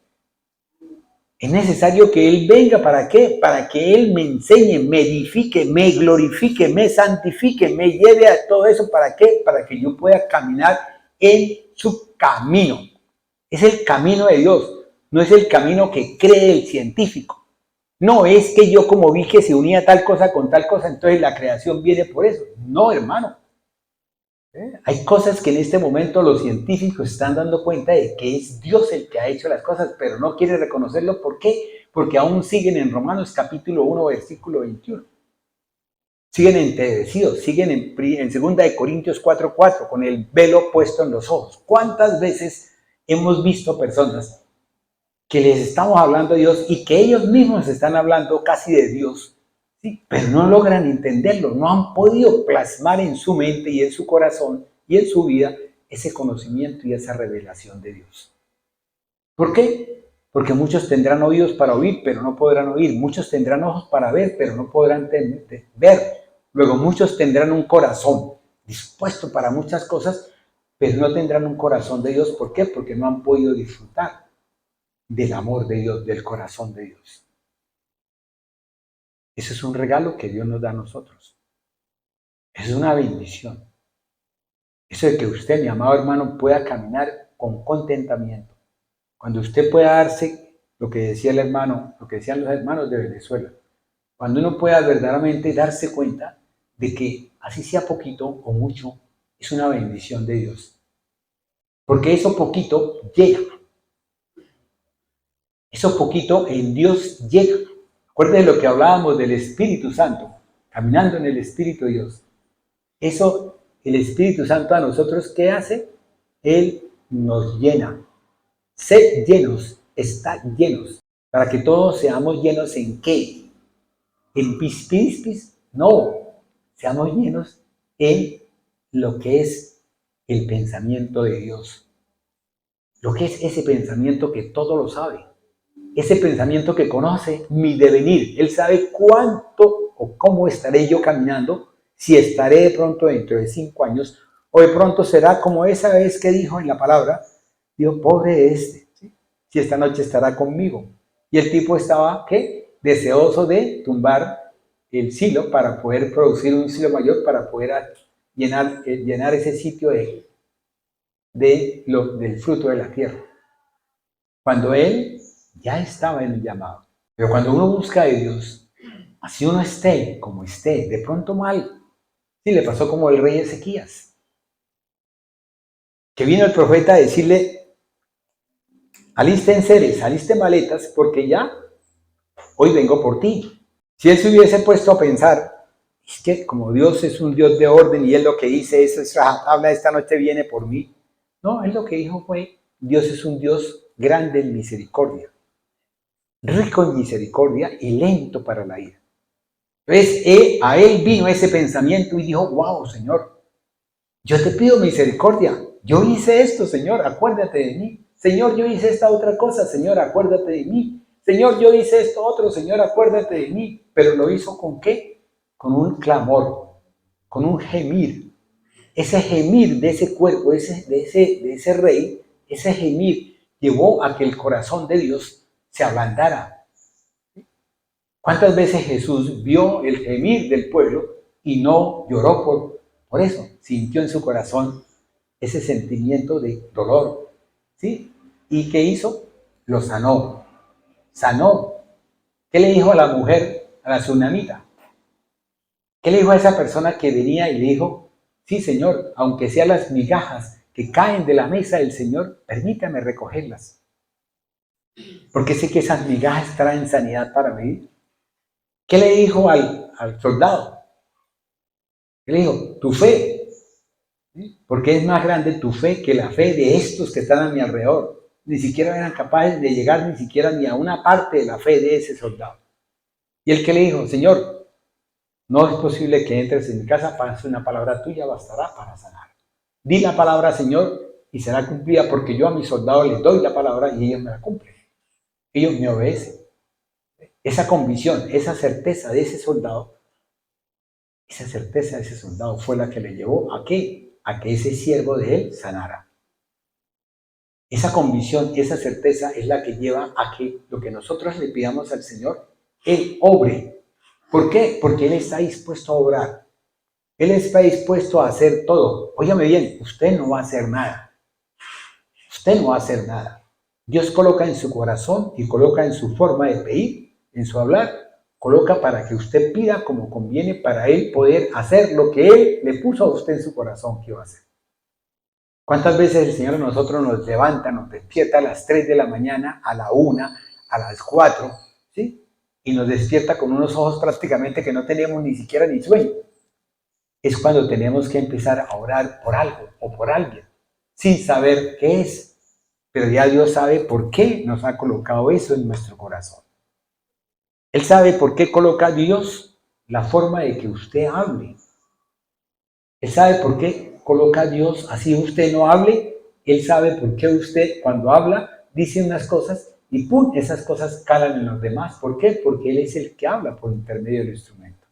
Es necesario que Él venga. ¿Para qué? Para que Él me enseñe, me edifique, me glorifique, me santifique, me lleve a todo eso. ¿Para qué? Para que yo pueda caminar en su camino. Es el camino de Dios, no es el camino que cree el científico. No es que yo como vi que se unía tal cosa con tal cosa, entonces la creación viene por eso. No, hermano. Hay cosas que en este momento los científicos están dando cuenta de que es Dios el que ha hecho las cosas, pero no quiere reconocerlo. ¿Por qué? Porque aún siguen en Romanos capítulo 1, versículo 21. Siguen entedecidos, siguen en 2 de Corintios 4:4, con el velo puesto en los ojos. ¿Cuántas veces hemos visto personas que les estamos hablando de Dios y que ellos mismos están hablando casi de Dios, ¿sí? Pero no logran entenderlo, no han podido plasmar en su mente y en su corazón y en su vida ese conocimiento y esa revelación de Dios? ¿Por qué? Porque muchos tendrán oídos para oír, pero no podrán oír. Muchos tendrán ojos para ver, pero no podrán ver. Luego muchos tendrán un corazón dispuesto para muchas cosas, pero no tendrán un corazón de Dios. ¿Por qué? Porque no han podido disfrutar del amor de Dios, del corazón de Dios. Ese es un regalo que Dios nos da a nosotros. Es una bendición. Eso de que usted, mi amado hermano, pueda caminar con contentamiento. Cuando usted pueda darse lo que decía el hermano, lo que decían los hermanos de Venezuela. Cuando uno pueda verdaderamente darse cuenta de que así sea poquito o mucho, es una bendición de Dios. Porque eso poquito llega. Eso poquito en Dios llega. Acuérdense de lo que hablábamos del Espíritu Santo, caminando en el Espíritu de Dios. Eso, el Espíritu Santo a nosotros, ¿qué hace? Él nos llena. Sed llenos, estad llenos, para que todos seamos llenos ¿en qué? ¿En pispispis? No, seamos llenos en lo que es el pensamiento de Dios. Lo que es ese pensamiento que todo lo sabe. Ese pensamiento que conoce mi devenir. Él sabe cuánto o cómo estaré yo caminando, si estaré de pronto dentro de 5 años, o de pronto será como esa vez que dijo en la palabra, Dios, pobre de este, ¿sí? Si esta noche estará conmigo. Y el tipo estaba, ¿qué? Deseoso de tumbar el silo para poder producir un silo mayor, para poder llenar ese sitio del fruto de la tierra. Cuando él ya estaba en el llamado. Pero cuando uno busca a Dios, así uno esté como esté, de pronto mal. Sí, le pasó como el rey Ezequías. Que vino el profeta a decirle, aliste enseres, aliste maletas, porque ya hoy vengo por ti. Si él se hubiese puesto a pensar, es que como Dios es un Dios de orden y él lo que dice es, habla esta noche viene por mí. No, él lo que dijo fue, Dios es un Dios grande en misericordia, rico en misericordia y lento para la ira. Entonces, a él vino ese pensamiento y dijo, wow, Señor, yo te pido misericordia. Yo hice esto, Señor, acuérdate de mí. Señor, yo hice esta otra cosa, Señor, acuérdate de mí. Señor, yo hice esto otro, Señor, acuérdate de mí. Pero lo hizo ¿con qué? Con un clamor, con un gemir. Ese gemir de ese cuerpo, de ese rey, ese gemir llevó a que el corazón de Dios se ablandara. ¿Cuántas veces Jesús vio el gemir del pueblo y no lloró por eso? Sintió en su corazón ese sentimiento de dolor, ¿sí? ¿Y qué hizo? Lo sanó. Sanó. ¿Qué le dijo a la mujer, a la tsunamita? ¿Qué le dijo a esa persona que venía y le dijo, sí, Señor, aunque sean las migajas que caen de la mesa del Señor, permítame recogerlas? Porque sé que esas migajas traen sanidad para mí. ¿Qué le dijo al soldado? ¿Qué le dijo? Tu fe. ¿Sí? Porque es más grande tu fe que la fe de estos que están a mi alrededor. Ni siquiera eran capaces de llegar ni siquiera ni a una parte de la fe de ese soldado. Y el que le dijo, Señor, no es posible que entres en mi casa, para una palabra tuya bastará para sanar. Di la palabra, Señor, y será cumplida, porque yo a mis soldados les doy la palabra y ellos me la cumplen. Ellos me obedecen. Esa convicción, esa certeza de ese soldado, fue la que le llevó ¿a qué? A que ese siervo de él sanara. Esa convicción, esa certeza es la que lleva a que lo que nosotros le pidamos al Señor, Él obre. ¿Por qué? Porque Él está dispuesto a obrar. Él está dispuesto a hacer todo. Óigame bien, usted no va a hacer nada. Usted no va a hacer nada. Dios coloca en su corazón y coloca en su forma de pedir, en su hablar, coloca para que usted pida como conviene para Él poder hacer lo que Él le puso a usted en su corazón que iba a hacer. ¿Cuántas veces el Señor a nosotros nos levanta, nos despierta a las 3 de la mañana, a la 1, a las 4, ¿sí? Y nos despierta con unos ojos prácticamente que no tenemos ni siquiera ni sueño? Es cuando tenemos que empezar a orar por algo o por alguien, sin saber qué es. Pero ya Dios sabe por qué nos ha colocado eso en nuestro corazón. Él sabe por qué coloca Dios la forma de que usted hable. Él sabe por qué coloca Dios así usted no hable. Él sabe por qué usted cuando habla dice unas cosas y ¡pum! Esas cosas calan en los demás. ¿Por qué? Porque Él es el que habla por intermedio del instrumento.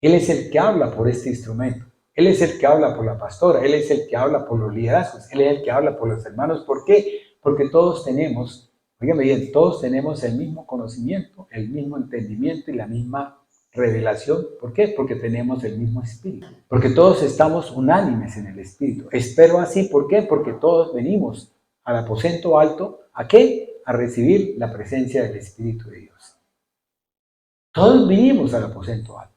Él es el que habla por este instrumento. Él es el que habla por la pastora. Él es el que habla por los liderazgos. Él es el que habla por los hermanos. ¿Por qué? Porque todos tenemos, oígame bien, todos tenemos el mismo conocimiento, el mismo entendimiento y la misma revelación. ¿Por qué? Porque tenemos el mismo espíritu. Porque todos estamos unánimes en el espíritu. Espero así. ¿Por qué? Porque todos venimos al aposento alto. ¿A qué? A recibir la presencia del Espíritu de Dios. Todos vinimos al aposento alto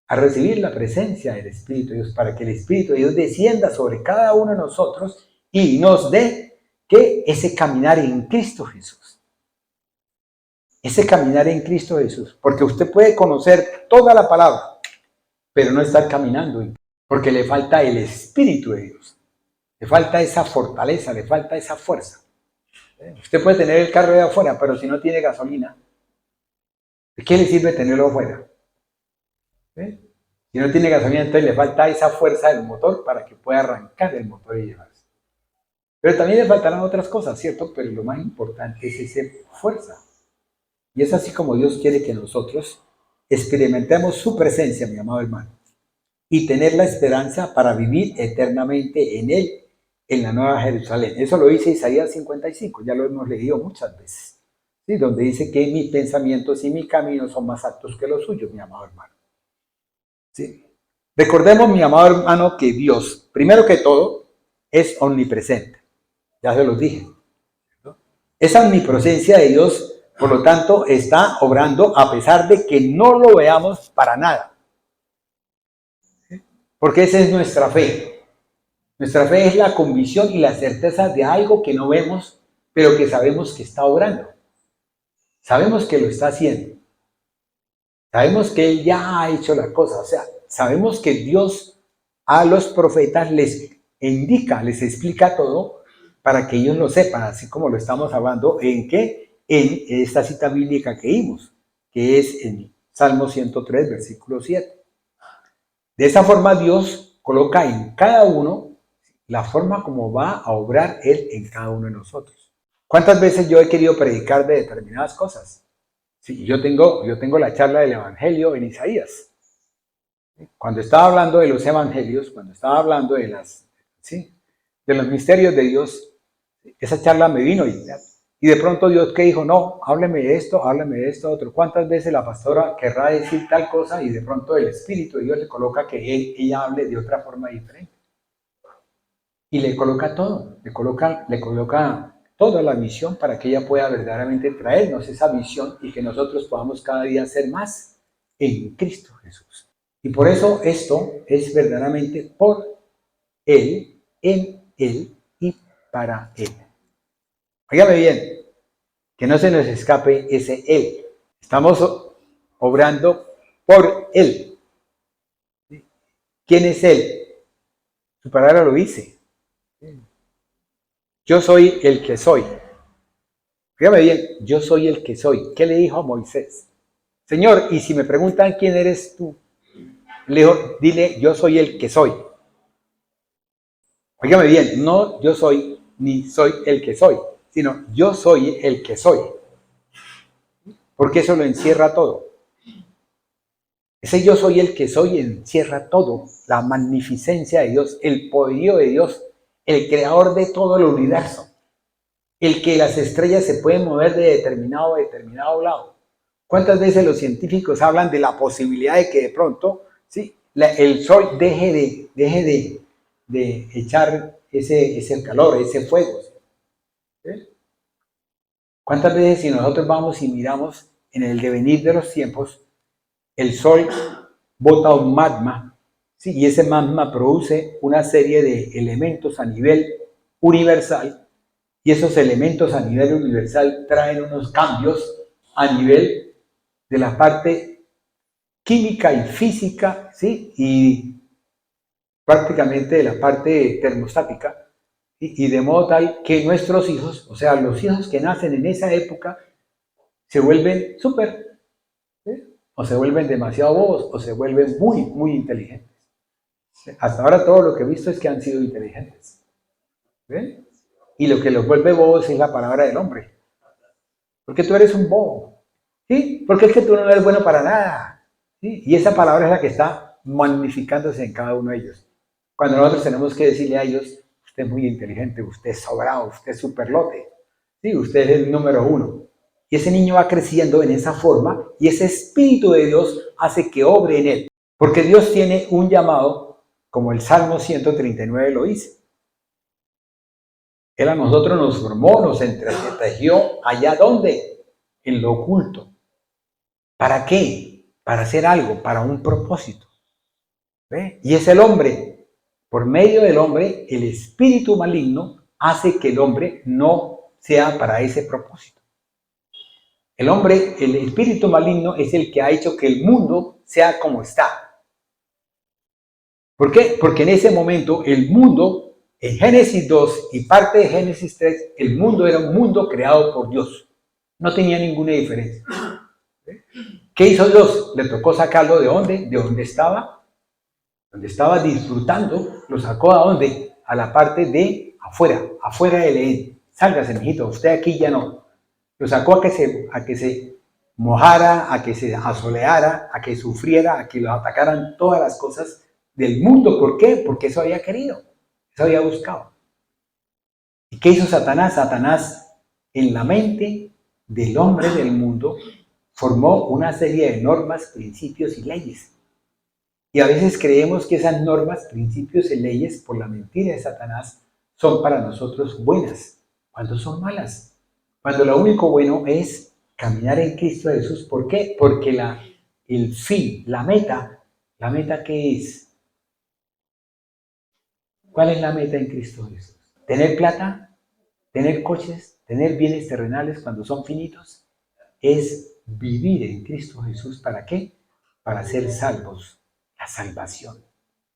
a recibir la presencia del Espíritu de Dios, para que el Espíritu de Dios descienda sobre cada uno de nosotros y nos dé que ese caminar en Cristo Jesús. Ese caminar en Cristo Jesús. Porque usted puede conocer toda la palabra, pero no estar caminando, porque le falta el Espíritu de Dios. Le falta esa fortaleza, le falta esa fuerza. Usted puede tener el carro de afuera, pero si no tiene gasolina, ¿de qué le sirve tenerlo afuera? Si no tiene gasolina, entonces le falta esa fuerza del motor para que pueda arrancar el motor y llevarse. Pero también le faltarán otras cosas, ¿cierto? Pero lo más importante es esa fuerza. Y es así como Dios quiere que nosotros experimentemos su presencia, mi amado hermano, y tener la esperanza para vivir eternamente en Él, en la Nueva Jerusalén. Eso lo dice Isaías 55, ya lo hemos leído muchas veces, ¿sí? Donde dice que mis pensamientos y mis caminos son más altos que los suyos, mi amado hermano. ¿Sí? Recordemos, mi amado hermano, que Dios, primero que todo, es omnipresente. Ya se los dije. ¿No? Esa omnipresencia de Dios, por lo tanto, está obrando a pesar de que no lo veamos para nada. ¿Sí? Porque esa es nuestra fe. Nuestra fe es la convicción y la certeza de algo que no vemos, pero que sabemos que está obrando. Sabemos que lo está haciendo. Sabemos que Él ya ha hecho la cosa. O sea, sabemos que Dios a los profetas les indica, les explica todo para que ellos lo sepan, así como lo estamos hablando en qué, en esta cita bíblica que vimos, que es en Salmo 103, versículo 7. De esa forma Dios coloca en cada uno la forma como va a obrar Él en cada uno de nosotros. ¿Cuántas veces yo he querido predicar de determinadas cosas? Sí, yo tengo la charla del Evangelio en Isaías. Cuando estaba hablando de los evangelios, cuando estaba hablando de los misterios de Dios, esa charla me vino y de pronto Dios que dijo, no, hábleme de esto, otro. ¿Cuántas veces la pastora querrá decir tal cosa y de pronto el Espíritu de Dios le coloca que ella hable de otra forma diferente? Y le coloca todo, le coloca toda la visión para que ella pueda verdaderamente traernos esa visión y que nosotros podamos cada día ser más en Cristo Jesús. Y por eso esto es verdaderamente por Él, en Él y para Él. Óigame bien, que no se nos escape ese Él. Estamos obrando por Él. ¿Quién es Él? Su palabra lo dice. Yo soy el que soy. Fíjame bien, yo soy el que soy. ¿Qué le dijo a Moisés? Señor, y si me preguntan quién eres tú, le dijo, dile, yo soy el que soy. Fíjame bien, no yo soy, ni soy el que soy, sino yo soy el que soy. Porque eso lo encierra todo. Ese yo soy el que soy encierra todo. La magnificencia de Dios, el poderío de Dios, el creador de todo el universo, el que las estrellas se pueden mover de determinado lado. ¿Cuántas veces los científicos hablan de la posibilidad de que de pronto el sol deje de echar ese calor, ese fuego? ¿Sí? ¿Cuántas veces si nosotros vamos y miramos en el devenir de los tiempos, el sol bota un magma, ¿sí? Y ese magma produce una serie de elementos a nivel universal, y esos elementos a nivel universal traen unos cambios a nivel de la parte química y física, ¿sí? Y prácticamente de la parte termostática, y de modo tal que nuestros hijos, o sea, los hijos que nacen en esa época, se vuelven súper, ¿sí? O se vuelven demasiado bobos, o se vuelven muy, muy inteligentes. Hasta ahora todo lo que he visto es que han sido inteligentes. ¿Sí? Y lo que los vuelve bobos es la palabra del hombre. Porque tú eres un bobo. ¿Sí? Porque es que tú no eres bueno para nada. ¿Sí? Y esa palabra es la que está magnificándose en cada uno de ellos. Cuando nosotros tenemos que decirle a ellos, usted es muy inteligente, usted es sobrado, usted es superlote. ¿Sí? Usted es el número uno. Y ese niño va creciendo en esa forma y ese Espíritu de Dios hace que obre en él. Porque Dios tiene un llamado, como el Salmo 139 lo dice. Él a nosotros nos formó, nos entretejió allá donde, en lo oculto. ¿Para qué? Para hacer algo, para un propósito. ¿Ve? Y es el hombre. Por medio del hombre, el espíritu maligno hace que el hombre no sea para ese propósito. El hombre, el espíritu maligno es el que ha hecho que el mundo sea como está. ¿Por qué? Porque en ese momento el mundo, en Génesis 2 y parte de Génesis 3, el mundo era un mundo creado por Dios. No tenía ninguna diferencia. ¿Qué hizo Dios? Le tocó sacarlo de dónde? De donde estaba. Donde estaba disfrutando, lo sacó a dónde? A la parte de afuera del Edén. Sálgase, mijito, usted aquí ya no. Lo sacó a que se mojara, a que se asoleara, a que sufriera, a que lo atacaran todas las cosas del mundo. ¿Por qué? Porque eso había querido, eso había buscado. ¿Y qué hizo Satanás? Satanás, en la mente del hombre del mundo, formó una serie de normas, principios y leyes. Y a veces creemos que esas normas, principios y leyes, por la mentira de Satanás, son para nosotros buenas, cuando son malas. Cuando lo único bueno es caminar en Cristo Jesús. ¿Por qué? Porque el fin, la meta, ¿qué es? ¿Cuál es la meta en Cristo Jesús? ¿Tener plata? ¿Tener coches? ¿Tener bienes terrenales cuando son finitos? Es vivir en Cristo Jesús. ¿Para qué? Para ser salvos. La salvación.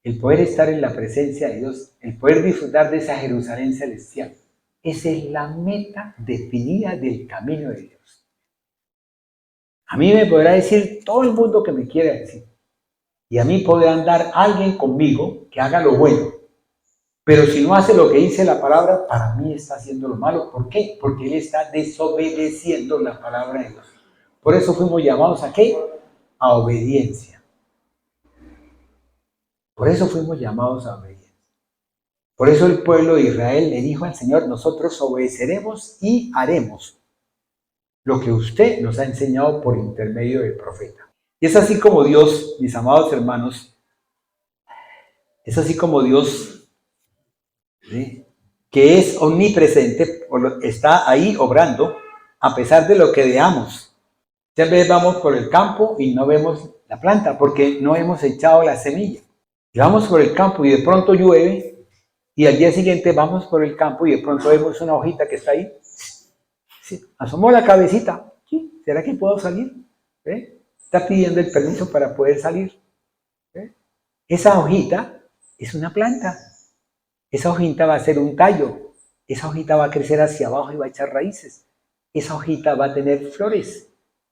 El poder estar en la presencia de Dios. El poder disfrutar de esa Jerusalén celestial. Esa es la meta definida del camino de Dios. A mí me podrá decir todo el mundo que me quiera decir. Y a mí podrá andar alguien conmigo que haga lo bueno. Pero si no hace lo que dice la palabra, para mí está haciendo lo malo. ¿Por qué? Porque él está desobedeciendo la palabra de Dios. Por eso fuimos llamados ¿a qué? A obediencia. Por eso fuimos llamados a obediencia. Por eso el pueblo de Israel le dijo al Señor, nosotros obedeceremos y haremos lo que usted nos ha enseñado por intermedio del profeta. Y es así como Dios, mis amados hermanos, es así como Dios, ¿sí?, que es omnipresente, está ahí obrando, a pesar de lo que veamos. Muchas veces vamos por el campo y no vemos la planta, porque no hemos echado la semilla. Y vamos por el campo y de pronto llueve, y al día siguiente vamos por el campo y de pronto vemos una hojita que está ahí. Sí, asomó la cabecita. ¿Sí? ¿Será que puedo salir? Está pidiendo el permiso para poder salir. Esa hojita es una planta. Esa hojita va a ser un tallo. Esa hojita va a crecer hacia abajo y va a echar raíces. Esa hojita va a tener flores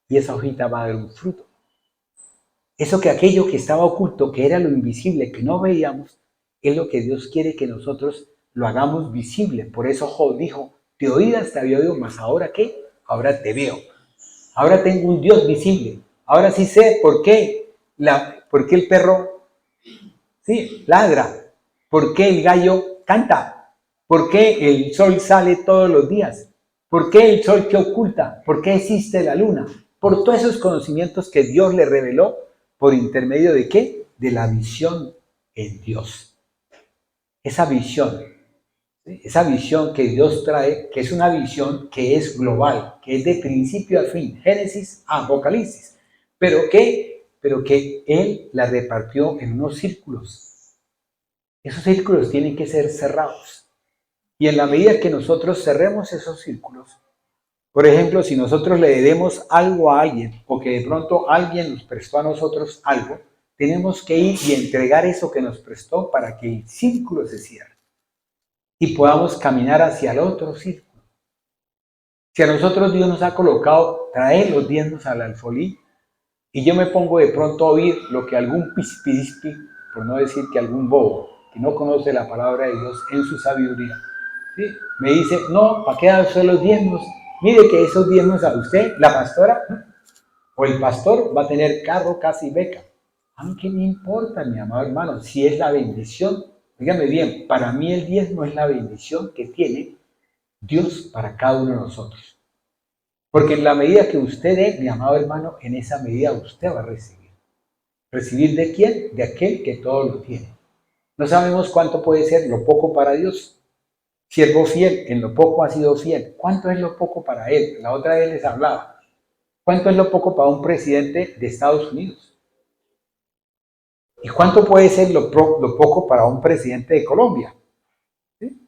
y esa hojita va a dar un fruto. Eso que aquello que estaba oculto, que era lo invisible, que no veíamos, es lo que Dios quiere que nosotros lo hagamos visible. Por eso Job dijo, de oídas te había oído, mas ahora ¿qué? Ahora te veo. Ahora tengo un Dios visible. Ahora sí sé por qué el perro ladra, por qué el gallo canta, por qué el sol sale todos los días, por qué el sol te oculta, por qué existe la luna. Por todos esos conocimientos que Dios le reveló, ¿por intermedio de qué? De la visión en Dios. Esa visión que Dios trae, que es una visión que es global, que es de principio a fin, Génesis a Apocalipsis, pero que Él la repartió en unos círculos. Esos círculos tienen que ser cerrados. Y en la medida que nosotros cerremos esos círculos, por ejemplo, si nosotros le debemos algo a alguien o que de pronto alguien nos prestó a nosotros algo, tenemos que ir y entregar eso que nos prestó para que el círculo se cierre y podamos caminar hacia el otro círculo. Si a nosotros Dios nos ha colocado traer los diezmos al alfolí y yo me pongo de pronto a oír lo que algún pispi, por no decir que algún bobo, que no conoce la palabra de Dios en su sabiduría, ¿sí?, me dice, no, ¿para qué dar los diezmos? Mire que esos diezmos a usted, la pastora o el pastor va a tener carro, casa y beca. A mí qué me importa, mi amado hermano, si es la bendición. Dígame bien, para mí el diezmo es la bendición que tiene Dios para cada uno de nosotros. Porque en la medida que usted dé, mi amado hermano, en esa medida usted va a recibir. ¿Recibir de quién? De aquel que todo lo tiene. No sabemos cuánto puede ser lo poco para Dios. Siervo fiel, en lo poco ha sido fiel. ¿Cuánto es lo poco para él? La otra vez les hablaba. ¿Cuánto es lo poco para un presidente de Estados Unidos? ¿Y cuánto puede ser lo poco para un presidente de Colombia? ¿Sí?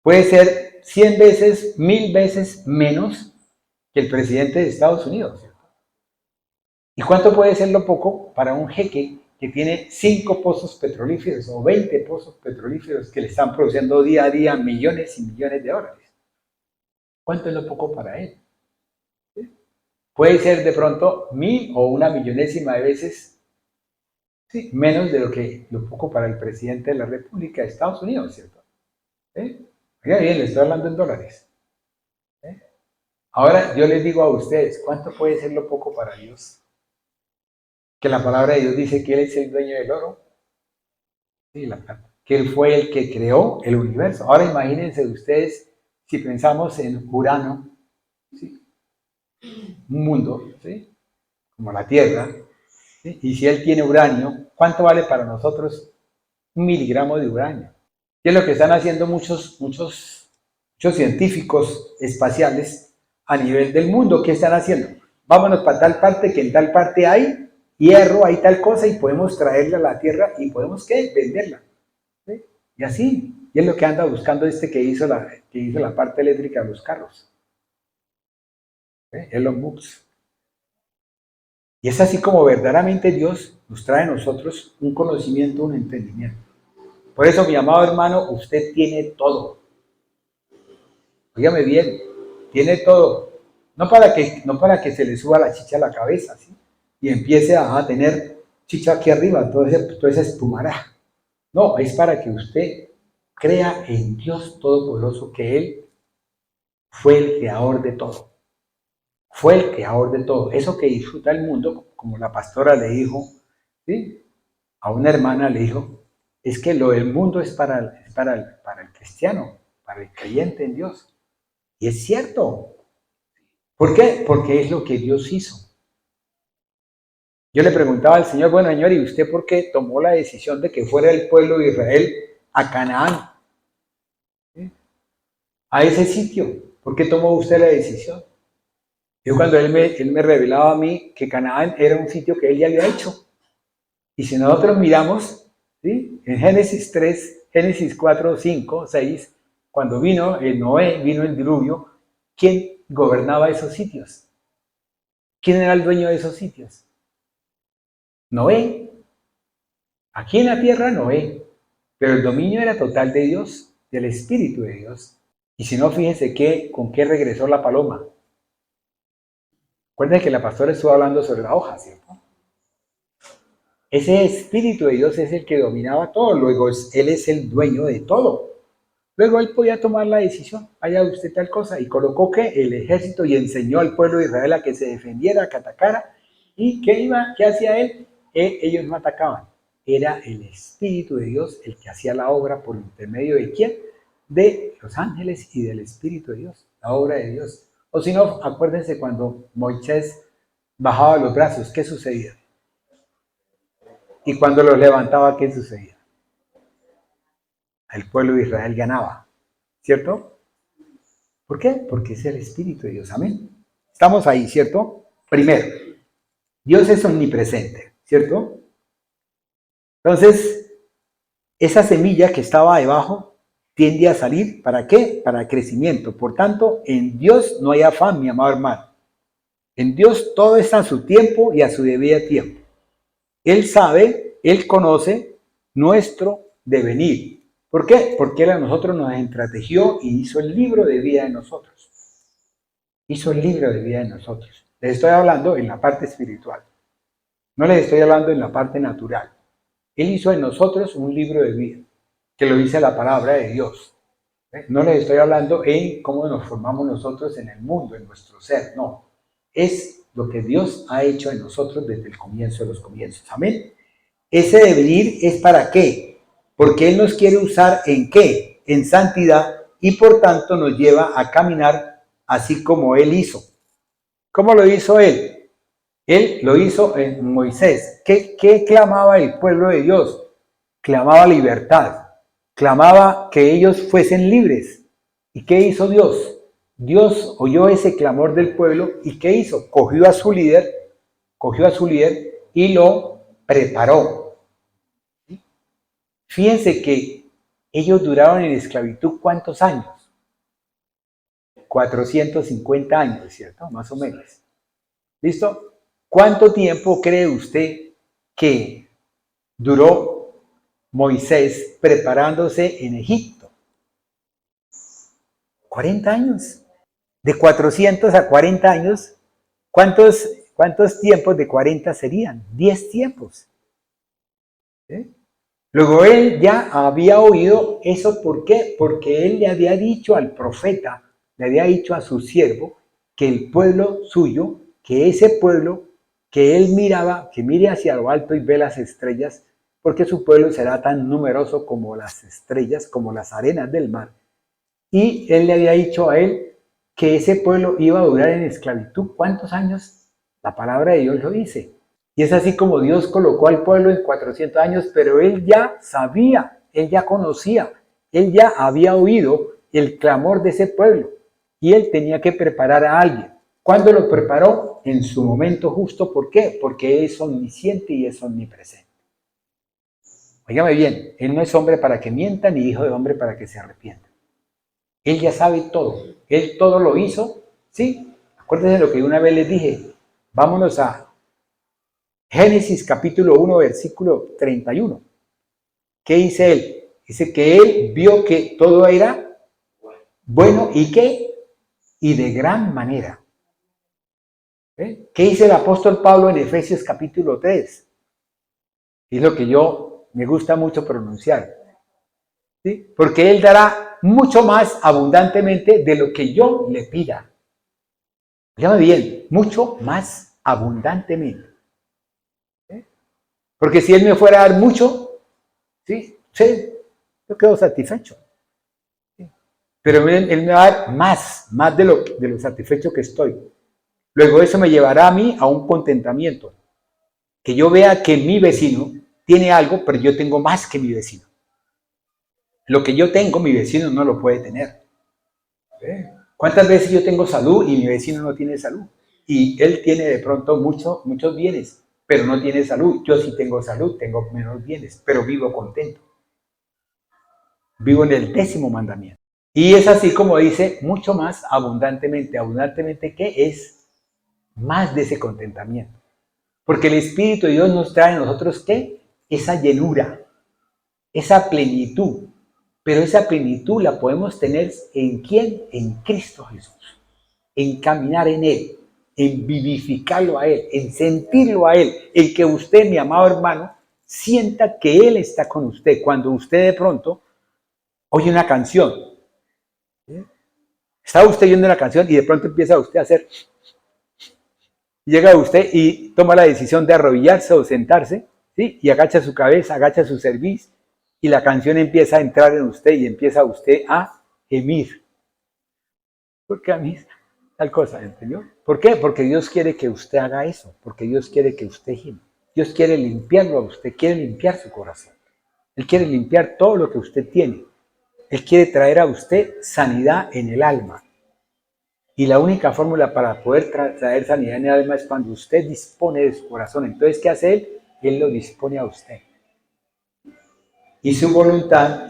Puede ser 100 veces, 1000 veces menos que el presidente de Estados Unidos. ¿Cierto? ¿Y cuánto puede ser lo poco para un jeque que tiene 5 pozos petrolíferos o 20 pozos petrolíferos que le están produciendo día a día millones y millones de dólares? ¿Cuánto es lo poco para él? ¿Sí? Puede ser de pronto 1000 o una millonésima de veces, sí, menos de lo poco para el presidente de la República de Estados Unidos, ¿cierto? Oiga bien, le estoy hablando en dólares. Ahora yo les digo a ustedes, ¿cuánto puede ser lo poco para Dios? Que la palabra de Dios dice que Él es el dueño del oro, sí, la plata, que Él fue el que creó el universo. Ahora imagínense ustedes si pensamos en Urano, ¿sí? Un mundo, ¿sí? Como la Tierra, ¿sí? Y si Él tiene uranio, ¿cuánto vale para nosotros 1 miligramo de uranio? ¿Qué es lo que están haciendo muchos científicos espaciales a nivel del mundo? ¿Qué están haciendo? Vámonos para tal parte, que en tal parte hay hierro, hay tal cosa, y podemos traerla a la Tierra y podemos, ¿qué? Venderla. ¿Sí? Y así, y es lo que anda buscando este que hizo la parte eléctrica de los carros. Elon Musk. Y es así como verdaderamente Dios nos trae a nosotros un conocimiento, un entendimiento. Por eso, mi amado hermano, usted tiene todo. Óigame bien, tiene todo. No para que se le suba la chicha a la cabeza, ¿sí? Y empiece a tener chicha aquí arriba, todo ese espumará. No, es para que usted crea en Dios Todopoderoso, que Él fue el creador de todo. Fue el creador de todo. Eso que disfruta el mundo, como la pastora le dijo, ¿sí? A una hermana le dijo, es que lo del mundo es para el cristiano, para el creyente en Dios. Y es cierto. ¿Por qué? Porque es lo que Dios hizo. Yo le preguntaba al Señor, bueno, Señor, ¿y usted por qué tomó la decisión de que fuera el pueblo de Israel a Canaán? ¿Sí? A ese sitio. ¿Por qué tomó usted la decisión? Yo cuando él me revelaba a mí que Canaán era un sitio que él ya había hecho. Y si nosotros miramos, ¿sí? En Génesis 3, Génesis 4, 5, 6, cuando vino Noé, vino el diluvio, ¿quién gobernaba esos sitios? ¿Quién era el dueño de esos sitios? Noé. Aquí en la tierra Noé. Pero el dominio era total de Dios, del Espíritu de Dios. Y si no, fíjense con qué regresó la paloma. Recuerden que la pastora estuvo hablando sobre la hoja, ¿cierto? Ese Espíritu de Dios es el que dominaba todo. Luego Él es el dueño de todo. Luego Él podía tomar la decisión, haya usted tal cosa, y colocó que el ejército y enseñó al pueblo de Israel a que se defendiera, que atacara. ¿Y qué hacía Él? Ellos no atacaban. Era el Espíritu de Dios el que hacía la obra. ¿Por intermedio de quién? De los ángeles y del Espíritu de Dios, la obra de Dios. O si no, acuérdense cuando Moisés bajaba los brazos, ¿qué sucedía? Y cuando los levantaba, ¿qué sucedía? El pueblo de Israel ganaba, ¿cierto? ¿Por qué? Porque es el Espíritu de Dios, amén. Estamos ahí, ¿cierto? Primero, Dios es omnipresente, ¿cierto? Entonces, esa semilla que estaba debajo tiende a salir, ¿para qué? Para crecimiento. Por tanto, en Dios no hay afán, mi amado hermano. En Dios todo está a su tiempo y a su debido tiempo. Él sabe, Él conoce nuestro devenir. ¿Por qué? Porque Él a nosotros nos entretejió y hizo el libro de vida de nosotros. Hizo el libro de vida de nosotros. Les estoy hablando en la parte espiritual. No les estoy hablando en la parte natural. Él hizo en nosotros un libro de vida, que lo dice la palabra de Dios. No les estoy hablando en cómo nos formamos nosotros en el mundo, en nuestro ser, no. Es lo que Dios ha hecho en nosotros desde el comienzo de los comienzos. Amén. Ese devenir es para qué, porque Él nos quiere usar en qué, en santidad, y por tanto nos lleva a caminar así como Él hizo. ¿Cómo lo hizo Él? Él lo hizo en Moisés. ¿Qué clamaba el pueblo de Dios? Clamaba libertad, clamaba que ellos fuesen libres. ¿Y qué hizo Dios? Dios oyó ese clamor del pueblo y ¿qué hizo? Cogió a su líder y lo preparó. Fíjense que ellos duraron en esclavitud ¿cuántos años? 450 años, ¿cierto? Más o menos. ¿Listo? ¿Cuánto tiempo cree usted que duró Moisés preparándose en Egipto? 40 años. De 400 a 40 años, ¿cuántos tiempos de 40 serían? 10 tiempos. ¿Eh? Luego él ya había oído eso, ¿por qué? Porque él le había dicho al profeta, le había dicho a su siervo, que el pueblo suyo, que ese pueblo que él miraba, que mire hacia lo alto y ve las estrellas, porque su pueblo será tan numeroso como las estrellas, como las arenas del mar. Y él le había dicho a él que ese pueblo iba a durar en esclavitud. ¿Cuántos años? La palabra de Dios lo dice. Y es así como Dios colocó al pueblo en 400 años, pero él ya sabía, él ya conocía, él ya había oído el clamor de ese pueblo. Y él tenía que preparar a alguien. ¿Cuándo lo preparó? En su momento justo. ¿Por qué? Porque es omnisciente y es omnipresente. Óigame bien, él no es hombre para que mienta, ni hijo de hombre para que se arrepienta. Él ya sabe todo. Él todo lo hizo. ¿Sí? Acuérdense de lo que una vez les dije. Vámonos a Génesis capítulo 1, versículo 31. ¿Qué dice él? Dice que él vio que todo era bueno y qué, y de gran manera. ¿Qué dice el apóstol Pablo en Efesios capítulo 3? Es lo que yo me gusta mucho pronunciar. ¿Sí? Porque él dará mucho más abundantemente de lo que yo le pida. Fíjame bien, mucho más abundantemente. Porque si él me fuera a dar mucho, sí, yo quedo satisfecho. ¿Sí? Pero él me va a dar más de lo satisfecho que estoy. Luego eso me llevará a mí a un contentamiento. Que yo vea que mi vecino tiene algo, pero yo tengo más que mi vecino. Lo que yo tengo, mi vecino no lo puede tener. ¿Cuántas veces yo tengo salud y mi vecino no tiene salud? Y él tiene de pronto muchos bienes, pero no tiene salud. Yo sí tengo salud, tengo menos bienes, pero vivo contento. Vivo en el 10º mandamiento. Y es así como dice, mucho más abundantemente. ¿Abundantemente qué es? Más de ese contentamiento. Porque el Espíritu de Dios nos trae a nosotros ¿qué? Esa llenura, esa plenitud. Pero esa plenitud la podemos tener ¿en quién? En Cristo Jesús. En caminar en Él, en vivificarlo a Él, en sentirlo a Él. El que usted, mi amado hermano, sienta que Él está con usted. Cuando usted de pronto oye una canción, está usted oyendo una canción y de pronto empieza usted a hacer, llega usted y toma la decisión de arrodillarse o sentarse, ¿sí? Y agacha su cabeza, agacha su cerviz y la canción empieza a entrar en usted y empieza usted a gemir. Porque a mí tal cosa, ¿entendió? ¿Por qué? Porque Dios quiere que usted haga eso, porque Dios quiere que usted gime. Dios quiere limpiarlo a usted, quiere limpiar su corazón. Él quiere limpiar todo lo que usted tiene. Él quiere traer a usted sanidad en el alma. Y la única fórmula para poder traer sanidad en el alma es cuando usted dispone de su corazón. Entonces, ¿qué hace Él? Él lo dispone a usted. Y su voluntad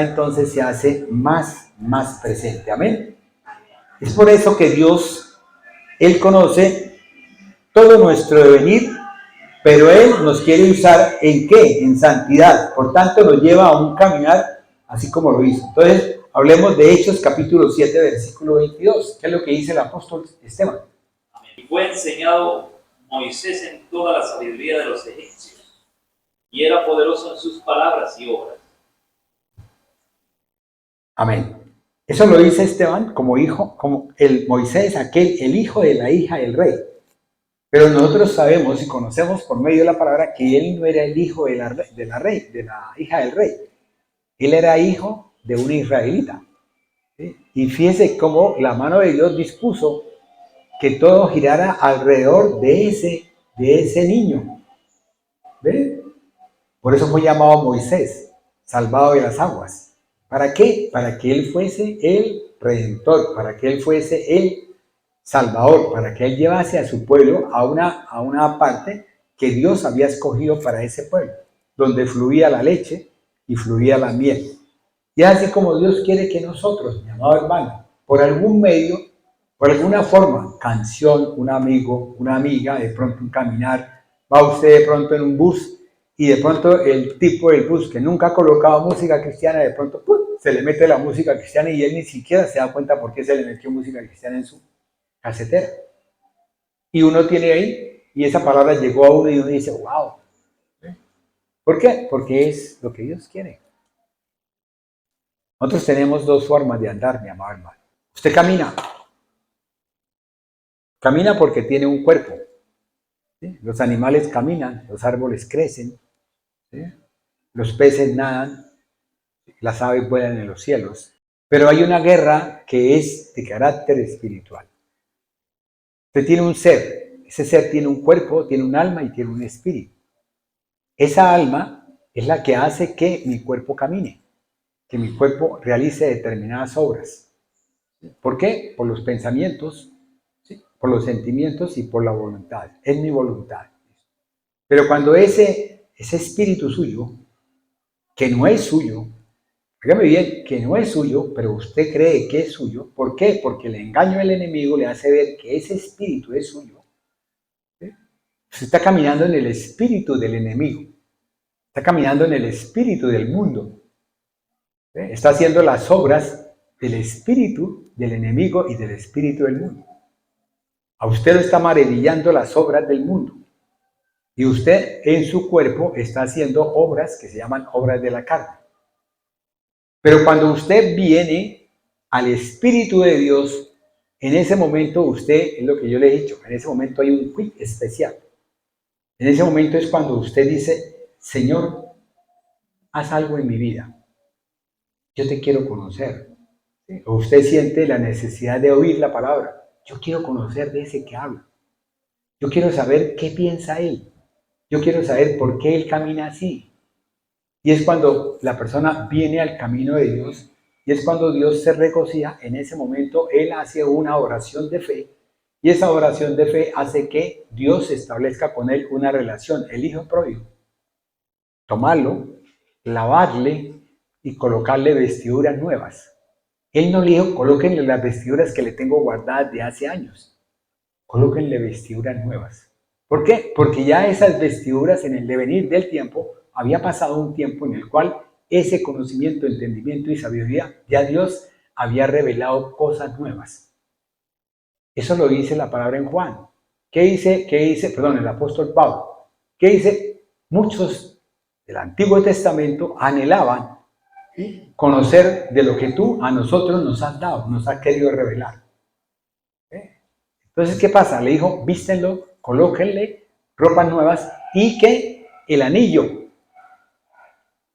entonces se hace más presente. Amén. Es por eso que Dios, Él conoce todo nuestro devenir, pero Él nos quiere usar ¿en qué? En santidad. Por tanto, nos lleva a un caminar así como lo hizo. Entonces, hablemos de Hechos capítulo 7, versículo 22. ¿Qué es lo que dice el apóstol Esteban? Y fue enseñado Moisés en toda la sabiduría de los egipcios, y era poderoso en sus palabras y obras. Amén. Eso lo dice Esteban como hijo, como el Moisés, el hijo de la hija del rey. Pero nosotros sabemos y conocemos por medio de la palabra que él no era el hijo de la hija del rey. Él era hijo de una israelita. ¿Sí? Y fíjese cómo la mano de Dios dispuso que todo girara alrededor de ese niño. ¿Ve? Por eso fue llamado Moisés, salvado de las aguas. ¿Para qué? Para que él fuese el redentor, para que él fuese el salvador, para que él llevase a su pueblo a una parte que Dios había escogido para ese pueblo, donde fluía la leche y fluía la miel. Y es así como Dios quiere que nosotros, mi amado hermano, por algún medio, por alguna forma, canción, un amigo, una amiga, de pronto un caminar, va usted de pronto en un bus y de pronto el tipo del bus que nunca ha colocado música cristiana, de pronto ¡pum!, se le mete la música cristiana y él ni siquiera se da cuenta por qué se le metió música cristiana en su casetera. Y uno tiene ahí, y esa palabra llegó a uno y uno dice, wow. ¿Por qué? Porque es lo que Dios quiere. Nosotros tenemos dos formas de andar, mi amado hermano. Usted camina. Camina porque tiene un cuerpo. ¿Sí? Los animales caminan, los árboles crecen, ¿sí? Los peces nadan, las aves vuelan en los cielos. Pero hay una guerra que es de carácter espiritual. Usted tiene un ser. Ese ser tiene un cuerpo, tiene un alma y tiene un espíritu. Esa alma es la que hace que mi cuerpo camine, que mi cuerpo realice determinadas obras. ¿Por qué? Por los pensamientos, ¿sí?, por los sentimientos y por la voluntad. Es mi voluntad. Pero cuando ese espíritu suyo, que no es suyo, fíjame bien, que no es suyo, pero usted cree que es suyo, ¿por qué? Porque el engaño del enemigo le hace ver que ese espíritu es suyo. ¿Sí? Usted está caminando en el espíritu del enemigo, está caminando en el espíritu del mundo. ¿Sí? Está haciendo las obras del espíritu del enemigo y del espíritu del mundo. A usted lo está maravillando las obras del mundo. Y usted en su cuerpo está haciendo obras que se llaman obras de la carne. Pero cuando usted viene al Espíritu de Dios, en ese momento usted, es lo que yo le he dicho, en ese momento hay un quick especial. En ese momento es cuando usted dice, Señor, haz algo en mi vida. Yo te quiero conocer. ¿Sí? O usted siente la necesidad de oír la palabra. Yo quiero conocer de ese que habla. Yo quiero saber qué piensa él. Yo quiero saber por qué él camina así. Y es cuando la persona viene al camino de Dios, y es cuando Dios se regocija. En ese momento él hace una oración de fe, y esa oración de fe hace que Dios establezca con él una relación, el hijo pródigo. Tomarlo, lavarle y colocarle vestiduras nuevas. Él no le dijo, colóquenle las vestiduras que le tengo guardadas de hace años. Colóquenle vestiduras nuevas. ¿Por qué? Porque ya esas vestiduras, en el devenir del tiempo, había pasado un tiempo en el cual ese conocimiento, entendimiento y sabiduría, ya Dios había revelado cosas nuevas. Eso lo dice la palabra en Juan. ¿Qué dice? El apóstol Pablo. ¿Qué dice? Muchos del Antiguo Testamento anhelaban conocer de lo que tú a nosotros nos has dado, nos has querido revelar. Entonces, ¿qué pasa? Le dijo, vístenlo, colóquenle ropas nuevas y que el anillo,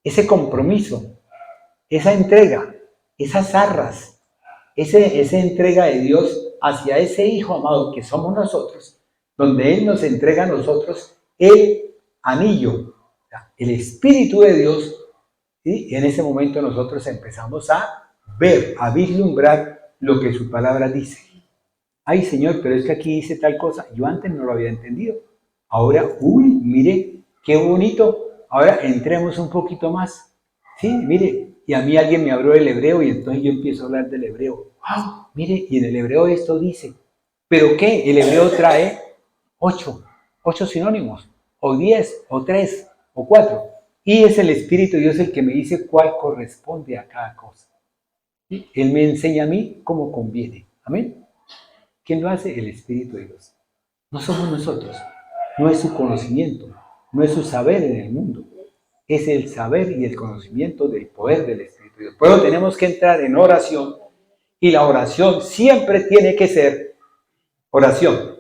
ese compromiso, esa entrega, esas arras, esa entrega de Dios hacia ese Hijo amado que somos nosotros, donde Él nos entrega a nosotros el anillo, el Espíritu de Dios, ¿sí? Y en ese momento nosotros empezamos a ver, a vislumbrar lo que su palabra dice. Ay, Señor, pero es que aquí dice tal cosa. Yo antes no lo había entendido. Ahora, mire, qué bonito. Ahora entremos un poquito más. Sí, mire, y a mí alguien me habló del hebreo y entonces yo empiezo a hablar del hebreo. Mire, y en el hebreo esto dice. ¿Pero qué? El hebreo trae 8 sinónimos, o 10, o 3, o 4. Y es el Espíritu de Dios el que me dice cuál corresponde a cada cosa. ¿Sí? Él me enseña a mí cómo conviene. Amén. ¿Quién lo hace? El Espíritu de Dios. No somos nosotros. No es su conocimiento. No es su saber en el mundo. Es el saber y el conocimiento del poder del Espíritu de Dios. Por eso tenemos que entrar en oración Y la oración siempre tiene que ser oración.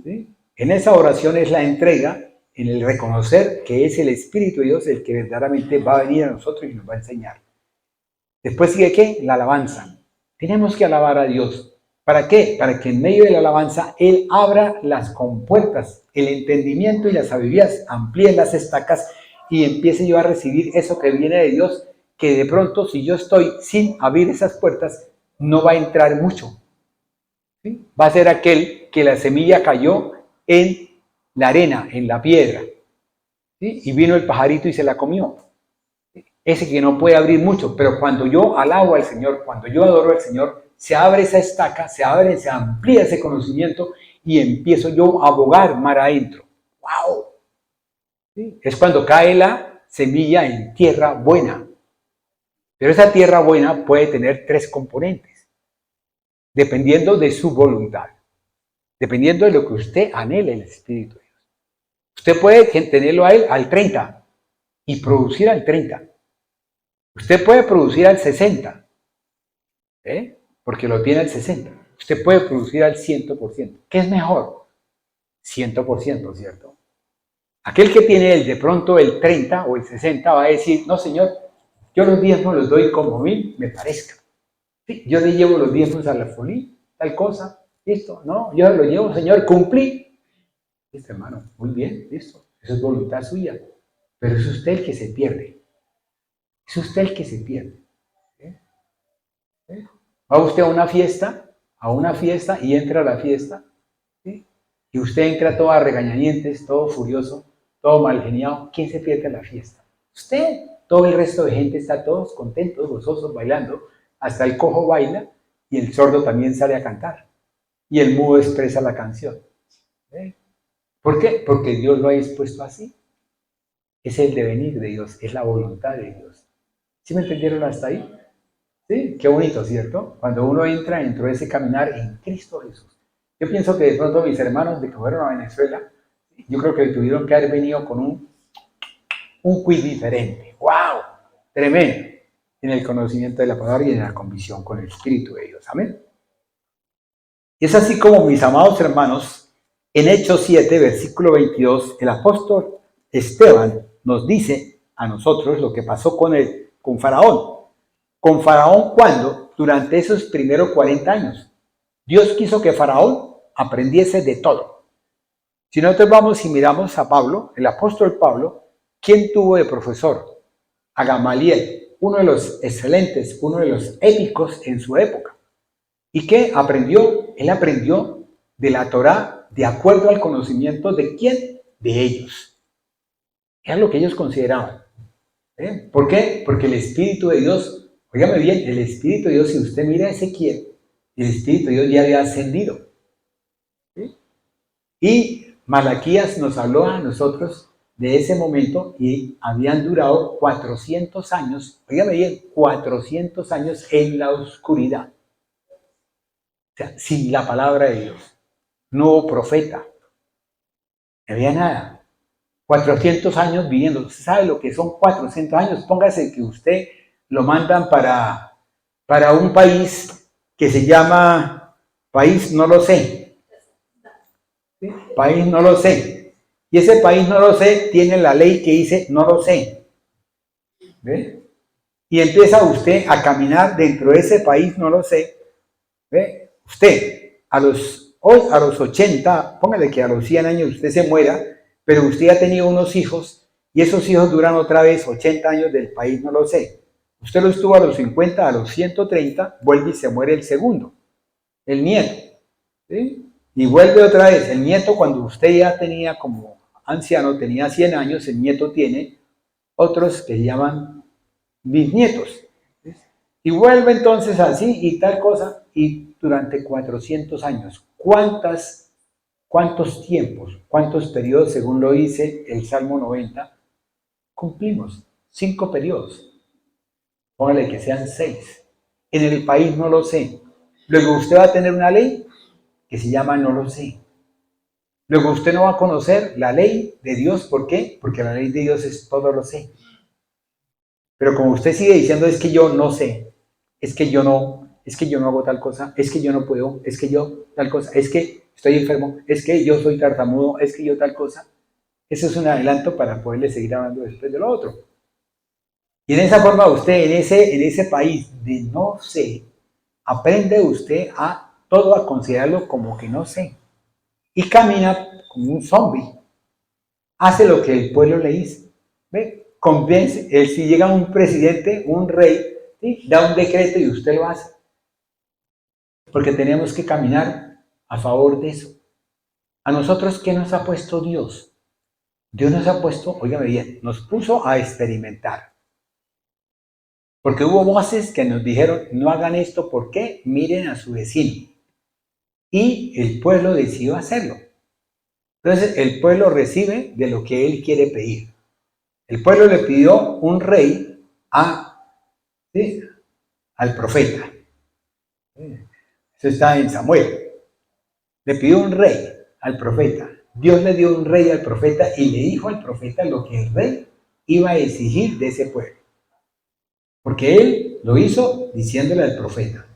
¿Sí? En esa oración es la entrega, en el reconocer que es el Espíritu de Dios el que verdaderamente va a venir a nosotros y nos va a enseñar. Después sigue ¿qué? La alabanza. Tenemos que alabar a Dios. ¿Para qué? Para que en medio de la alabanza Él abra las compuertas, el entendimiento y las sabidurías, amplíe las estacas y empiece yo a recibir eso que viene de Dios, que de pronto si yo estoy sin abrir esas puertas, no va a entrar mucho. ¿Sí? Va a ser aquel que la semilla cayó en la arena, en la piedra. ¿Sí? Y vino el pajarito y se la comió. Ese que no puede abrir mucho, pero cuando yo alabo al Señor, cuando yo adoro al Señor, se abre esa estaca, se amplía ese conocimiento y empiezo yo a bogar mar adentro. ¡Wow! ¿Sí? Es cuando cae la semilla en tierra buena. Pero esa tierra buena puede tener 3 componentes, dependiendo de su voluntad, dependiendo de lo que usted anhele el Espíritu de Dios. Usted puede tenerlo a él al 30 y producir al 30. Usted puede producir al 60, porque lo tiene al 60. Usted puede producir al 100%. ¿Qué es mejor? 100%, ¿cierto? Aquel que tiene de pronto el 30 o el 60 va a decir, no señor, yo los diezmos los doy como a mí me parezca. Sí, yo le llevo los diezmos a la folí, tal cosa, listo, no, yo lo llevo, señor, cumplí. Listo, hermano, muy bien, listo, eso es voluntad suya, pero es usted el que se pierde. Es usted el que se pierde. Va usted a una fiesta y entra a la fiesta, ¿sí? Y usted entra todo a regañadientes, todo furioso, todo mal geniado. ¿Quién se pierde en la fiesta? Usted. Todo el resto de gente está todos contentos, gozosos, bailando. Hasta el cojo baila y el sordo también sale a cantar. Y el mudo expresa la canción. ¿Por qué? Porque Dios lo ha dispuesto así. Es el devenir de Dios, es la voluntad de Dios. ¿Sí me entendieron hasta ahí? ¿Sí? Qué bonito, ¿cierto? Cuando uno entra dentro de ese caminar en Cristo Jesús. Yo pienso que de pronto mis hermanos de que fueron a Venezuela, yo creo que tuvieron que haber venido con un quiz diferente. ¡Wow! Tremendo. En el conocimiento de la palabra y en la convicción con el Espíritu de Dios. Amén. Y es así como, mis amados hermanos, en Hechos 7, versículo 22, el apóstol Esteban nos dice a nosotros lo que pasó con Faraón. Con Faraón, ¿cuándo? Durante esos primeros 40 años. Dios quiso que Faraón aprendiese de todo. Si nosotros vamos y miramos a Pablo, el apóstol Pablo, ¿quién tuvo de profesor? A Gamaliel, uno de los excelentes, uno de los épicos en su época. ¿Y qué aprendió? Él aprendió de la Torá de acuerdo al conocimiento de ¿quién? De ellos. Era lo que ellos consideraban. ¿Por qué? Porque el Espíritu de Dios, óigame bien, el Espíritu de Dios, si usted mira a Ezequiel, el Espíritu de Dios ya había ascendido. ¿Sí? Y Malaquías nos habló a nosotros de ese momento y habían durado 400 años, óigame bien, 400 años en la oscuridad. O sea, sin la palabra de Dios. No hubo profeta. No había nada. 400 años viviendo. ¿Usted sabe lo que son 400 años? Póngase que usted lo mandan para un país que se llama, país no lo sé. ¿Sí? País no lo sé. Y ese país no lo sé tiene la ley que dice no lo sé. ¿Ve? Y empieza usted a caminar dentro de ese país no lo sé. ¿Ve? Usted hoy a los 80, póngale que a los 100 años usted se muera, pero usted ha tenido unos hijos y esos hijos duran otra vez 80 años del país, no lo sé. Usted lo estuvo a los 50, a los 130, vuelve y se muere el segundo, el nieto. ¿Sí? Y vuelve otra vez, el nieto cuando usted ya tenía como anciano, tenía 100 años, el nieto tiene otros que se llaman bisnietos. ¿Sí? Y vuelve entonces así y tal cosa, y durante 400 años. ¿Cuántos tiempos, cuántos periodos, según lo dice el Salmo 90, cumplimos? 5 periodos. Póngale que sean 6. En el país no lo sé. Luego usted va a tener una ley que se llama no lo sé. Luego usted no va a conocer la ley de Dios. ¿Por qué? Porque la ley de Dios es todo lo sé. Pero como usted sigue diciendo es que yo no sé, es que yo no, es que yo no hago tal cosa, es que yo no puedo, es que yo tal cosa, es que estoy enfermo, es que yo soy tartamudo, es que yo tal cosa. Eso es un adelanto para poderle seguir hablando después de lo otro. Y en esa forma usted, en ese país de no sé, aprende usted a todo a considerarlo como que no sé. Y camina como un zombie. Hace lo que el pueblo le dice. ¿Ve? Convence, si llega un presidente, un rey, ¿sí? Da un decreto y usted lo hace. Porque tenemos que caminar a favor de eso. A nosotros, ¿qué nos ha puesto Dios? Dios nos ha puesto, óigame bien, nos puso a experimentar. Porque hubo voces que nos dijeron, no hagan esto, ¿por qué? Miren a su vecino. Y el pueblo decidió hacerlo. Entonces el pueblo recibe de lo que él quiere pedir. El pueblo le pidió un rey ¿sí? Al profeta. Eso está en Samuel. Le pidió un rey al profeta. Dios le dio un rey al profeta y le dijo al profeta lo que el rey iba a exigir de ese pueblo. Porque él lo hizo diciéndole al profeta.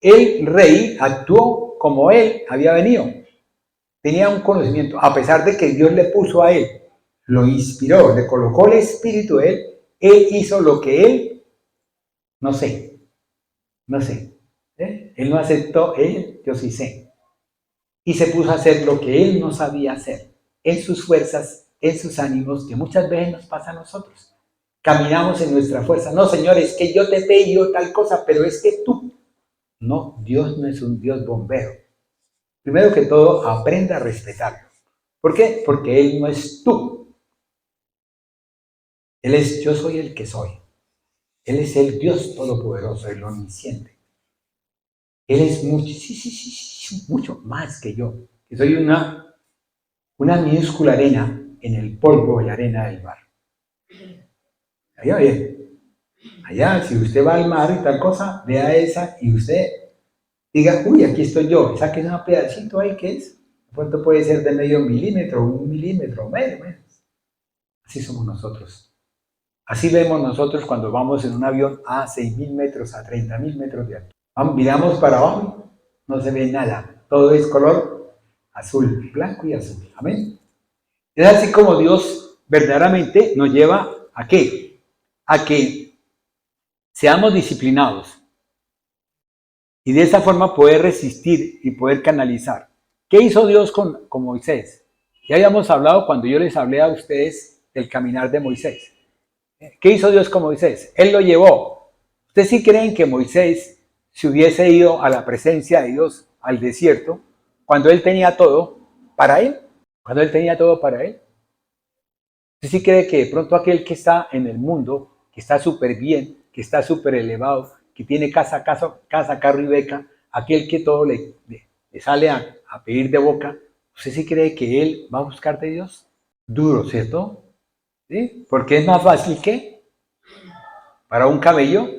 El rey actuó como él había venido. Tenía un conocimiento, a pesar de que Dios le puso a él, lo inspiró, le colocó el espíritu de él hizo lo que él, no sé. Él no aceptó, yo sí sé. Y se puso a hacer lo que él no sabía hacer, en sus fuerzas, en sus ánimos, que muchas veces nos pasa a nosotros. Caminamos en nuestra fuerza. No, Señor, es que yo te pedí tal cosa, pero es que tú. No, Dios no es un Dios bombero. Primero que todo, aprenda a respetarlo. ¿Por qué? Porque Él no es tú. Él es yo soy el que soy. Él es el Dios todopoderoso, el omnisciente. Él es mucho más que yo. Que soy una minúscula arena en el polvo y la arena del mar. Allá bien. Allá, si usted va al mar y tal cosa, vea esa y usted diga, uy, aquí estoy yo. Saque un pedacito ahí, ¿qué es? De pronto puede ser de medio milímetro, 1 milímetro, menos. Así somos nosotros. Así vemos nosotros cuando vamos en un avión a 6.000 metros, a 30.000 metros de altura. Miramos para abajo, no se ve nada. Todo es color azul, blanco y azul. Amén. Es así como Dios verdaderamente nos lleva ¿a qué? A que seamos disciplinados. Y de esa forma poder resistir y poder canalizar. ¿Qué hizo Dios con Moisés? Ya habíamos hablado cuando yo les hablé a ustedes del caminar de Moisés. ¿Qué hizo Dios con Moisés? Él lo llevó. ¿Ustedes sí creen que Moisés se hubiese ido a la presencia de Dios, al desierto, cuando él tenía todo para él? Cuando él tenía todo para él. ¿Usted sí cree que de pronto aquel que está en el mundo, que está súper bien, que está súper elevado, que tiene casa, carro y beca, aquel que todo le sale a pedir de boca, ¿usted sí cree que él va a buscar de Dios? Duro, ¿cierto? ¿Sí? Porque es más fácil que para un camello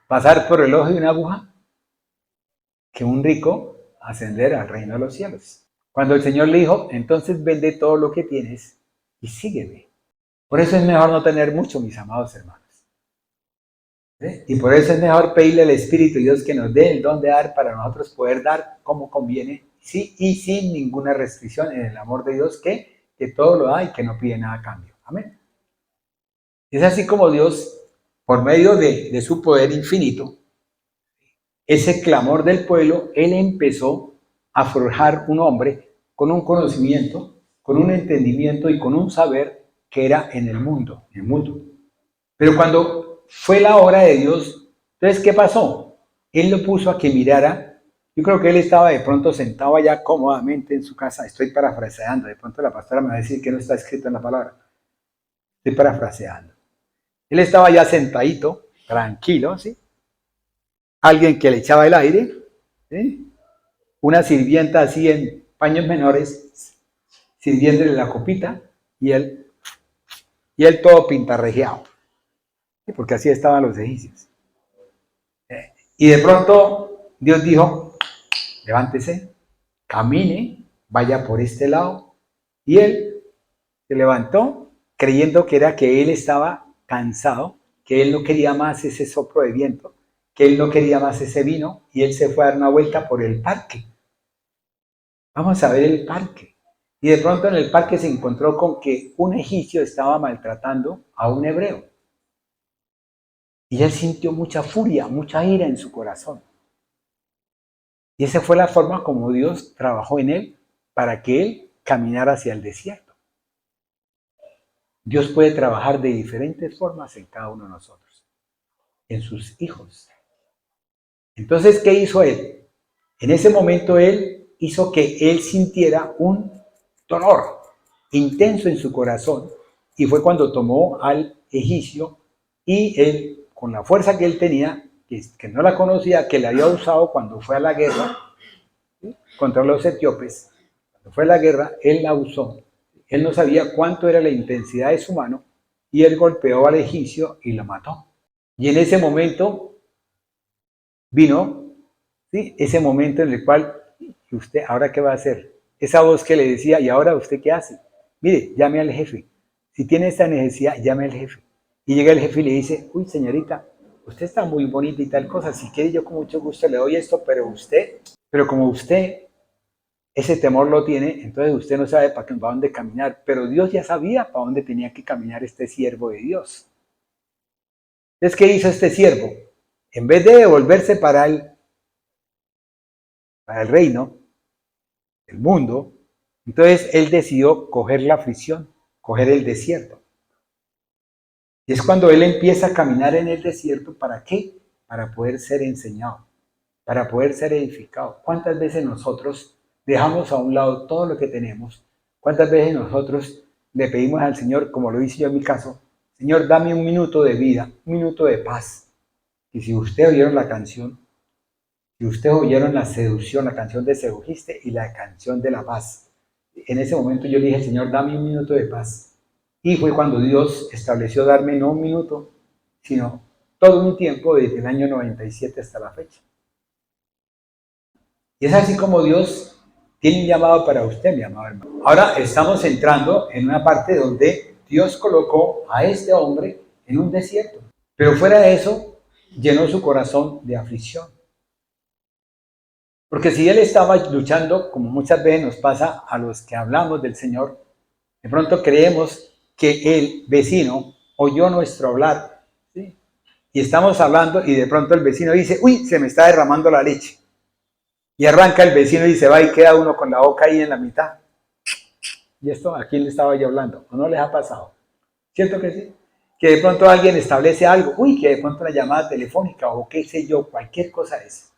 pasar por el ojo de una aguja que un rico ascender al reino de los cielos. Cuando el Señor le dijo, entonces vende todo lo que tienes y sígueme. Por eso es mejor no tener mucho, mis amados hermanos. ¿Sí? Y por eso es mejor pedirle al Espíritu de Dios que nos dé el don de dar para nosotros poder dar como conviene, ¿sí? Y sin ninguna restricción en el amor de Dios que todo lo da y que no pide nada a cambio. Amén. Es así como Dios, por medio de su poder infinito, ese clamor del pueblo, Él empezó a forjar un hombre con un conocimiento, con un entendimiento y con un saber que era en el mundo. Pero cuando fue la hora de Dios, entonces, ¿qué pasó? Él lo puso a que mirara. Yo creo que él estaba de pronto sentado allá cómodamente en su casa. Estoy parafraseando. De pronto la pastora me va a decir que no está escrito en la palabra. Estoy parafraseando. Él estaba ya sentadito, tranquilo, ¿sí? Alguien que le echaba el aire, ¿sí? Una sirvienta así en paños menores, sirviéndole la copita, y él todo pintarrejeado. ¿Sí? Porque así estaban los egipcios. Y de pronto Dios dijo, levántese, camine, vaya por este lado. Y él se levantó creyendo que era que él estaba cansado, que él no quería más ese soplo de viento. que él no quería más ese vino y él se fue a dar una vuelta por el parque. Vamos a ver el parque. Y de pronto en el parque se encontró con que un egipcio estaba maltratando a un hebreo. Y él sintió mucha furia, mucha ira en su corazón. Y esa fue la forma como Dios trabajó en él para que él caminara hacia el desierto. Dios puede trabajar de diferentes formas en cada uno de nosotros, en sus hijos. Entonces, ¿qué hizo él? En ese momento él hizo que él sintiera un dolor intenso en su corazón y fue cuando tomó al egipcio y él, con la fuerza que él tenía, que no la conocía, que la había usado cuando fue a la guerra, ¿sí?, contra los etíopes, cuando fue a la guerra, él la usó. Él no sabía cuánto era la intensidad de su mano y él golpeó al egipcio y lo mató. Y en ese momento vino, ¿sí?, ese momento en el cual usted, ¿ahora qué va a hacer? Esa voz que le decía, ¿y ahora usted qué hace? Mire, llame al jefe. Si tiene esta necesidad, llame al jefe. Y llega el jefe y le dice, uy, señorita, usted está muy bonita y tal cosa, si quiere yo con mucho gusto le doy esto, pero como usted ese temor lo tiene, entonces usted no sabe para dónde caminar, pero Dios ya sabía para dónde tenía que caminar este siervo de Dios. Entonces, ¿qué hizo este siervo? En vez de devolverse para el reino, el mundo, entonces él decidió coger la aflicción, coger el desierto. Y es cuando él empieza a caminar en el desierto, ¿para qué? Para poder ser enseñado, para poder ser edificado. ¿Cuántas veces nosotros dejamos a un lado todo lo que tenemos? ¿Cuántas veces nosotros le pedimos al Señor, como lo hice yo en mi caso, Señor, dame un minuto de vida, un minuto de paz? Y si ustedes oyeron la canción, si ustedes oyeron la seducción, la canción de Sedujiste y la canción de la paz, en ese momento yo le dije, Señor, dame un minuto de paz. Y fue cuando Dios estableció darme no un minuto, sino todo un tiempo desde el año 97 hasta la fecha. Y es así como Dios tiene un llamado para usted, mi amado hermano. Ahora estamos entrando en una parte donde Dios colocó a este hombre en un desierto. Pero fuera de eso, llenó su corazón de aflicción. Porque si él estaba luchando, como muchas veces nos pasa a los que hablamos del Señor, de pronto creemos que el vecino oyó nuestro hablar, ¿sí?, y estamos hablando y de pronto el vecino dice, uy, se me está derramando la leche. Y arranca el vecino y se va y queda uno con la boca ahí en la mitad. ¿Y esto a quién le estaba yo hablando? ¿O no les ha pasado? ¿Cierto que sí? Que de pronto alguien establece algo, uy, que de pronto una llamada telefónica o qué sé yo, cualquier cosa es.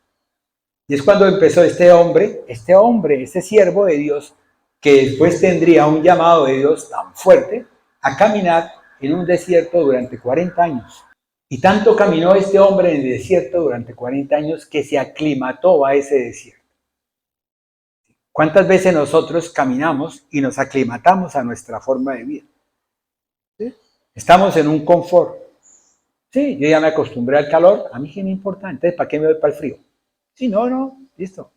Y es cuando empezó este hombre, este siervo de Dios, que después tendría un llamado de Dios tan fuerte, a caminar en un desierto durante 40 años. Y tanto caminó este hombre en el desierto durante 40 años que se aclimató a ese desierto. ¿Cuántas veces nosotros caminamos y nos aclimatamos a nuestra forma de vida? ¿Sí? Estamos en un confort. Sí, yo ya me acostumbré al calor, a mí qué me importa, entonces ¿para qué me voy para el frío? Sí, no, listo.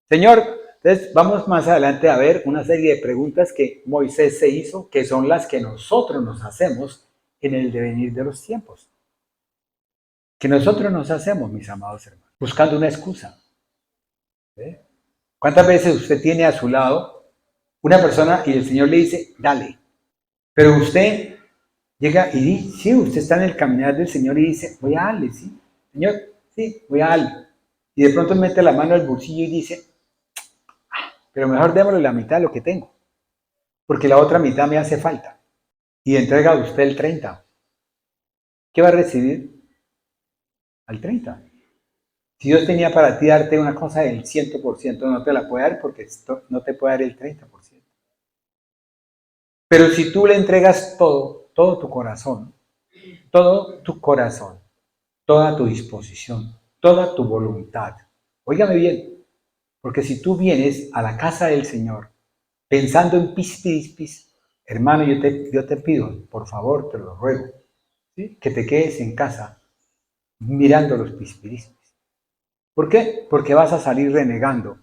Señor, entonces vamos más adelante a ver una serie de preguntas que Moisés se hizo, que son las que nosotros nos hacemos en el devenir de los tiempos. Que nosotros nos hacemos, mis amados hermanos, buscando una excusa. ¿Sí? ¿Cuántas veces usted tiene a su lado una persona y el Señor le dice, dale? Pero usted llega y dice, sí, usted está en el caminar del Señor y dice, voy a darle, sí, Señor, sí, voy a darle. Y de pronto mete la mano al bolsillo y dice, pero mejor démosle la mitad de lo que tengo, porque la otra mitad me hace falta. Y entrega a usted el 30. ¿Qué va a recibir? Al 30. Si Dios tenía para ti darte una cosa del 100%, no te la puede dar porque no te puede dar el 30%. Pero si tú le entregas todo tu corazón, toda tu disposición, toda tu voluntad, óigame bien, porque si tú vienes a la casa del Señor pensando en pis, hermano, yo te pido, por favor, te lo ruego, ¿sí?, que te quedes en casa mirando los pispiris. ¿Por qué? Porque vas a salir renegando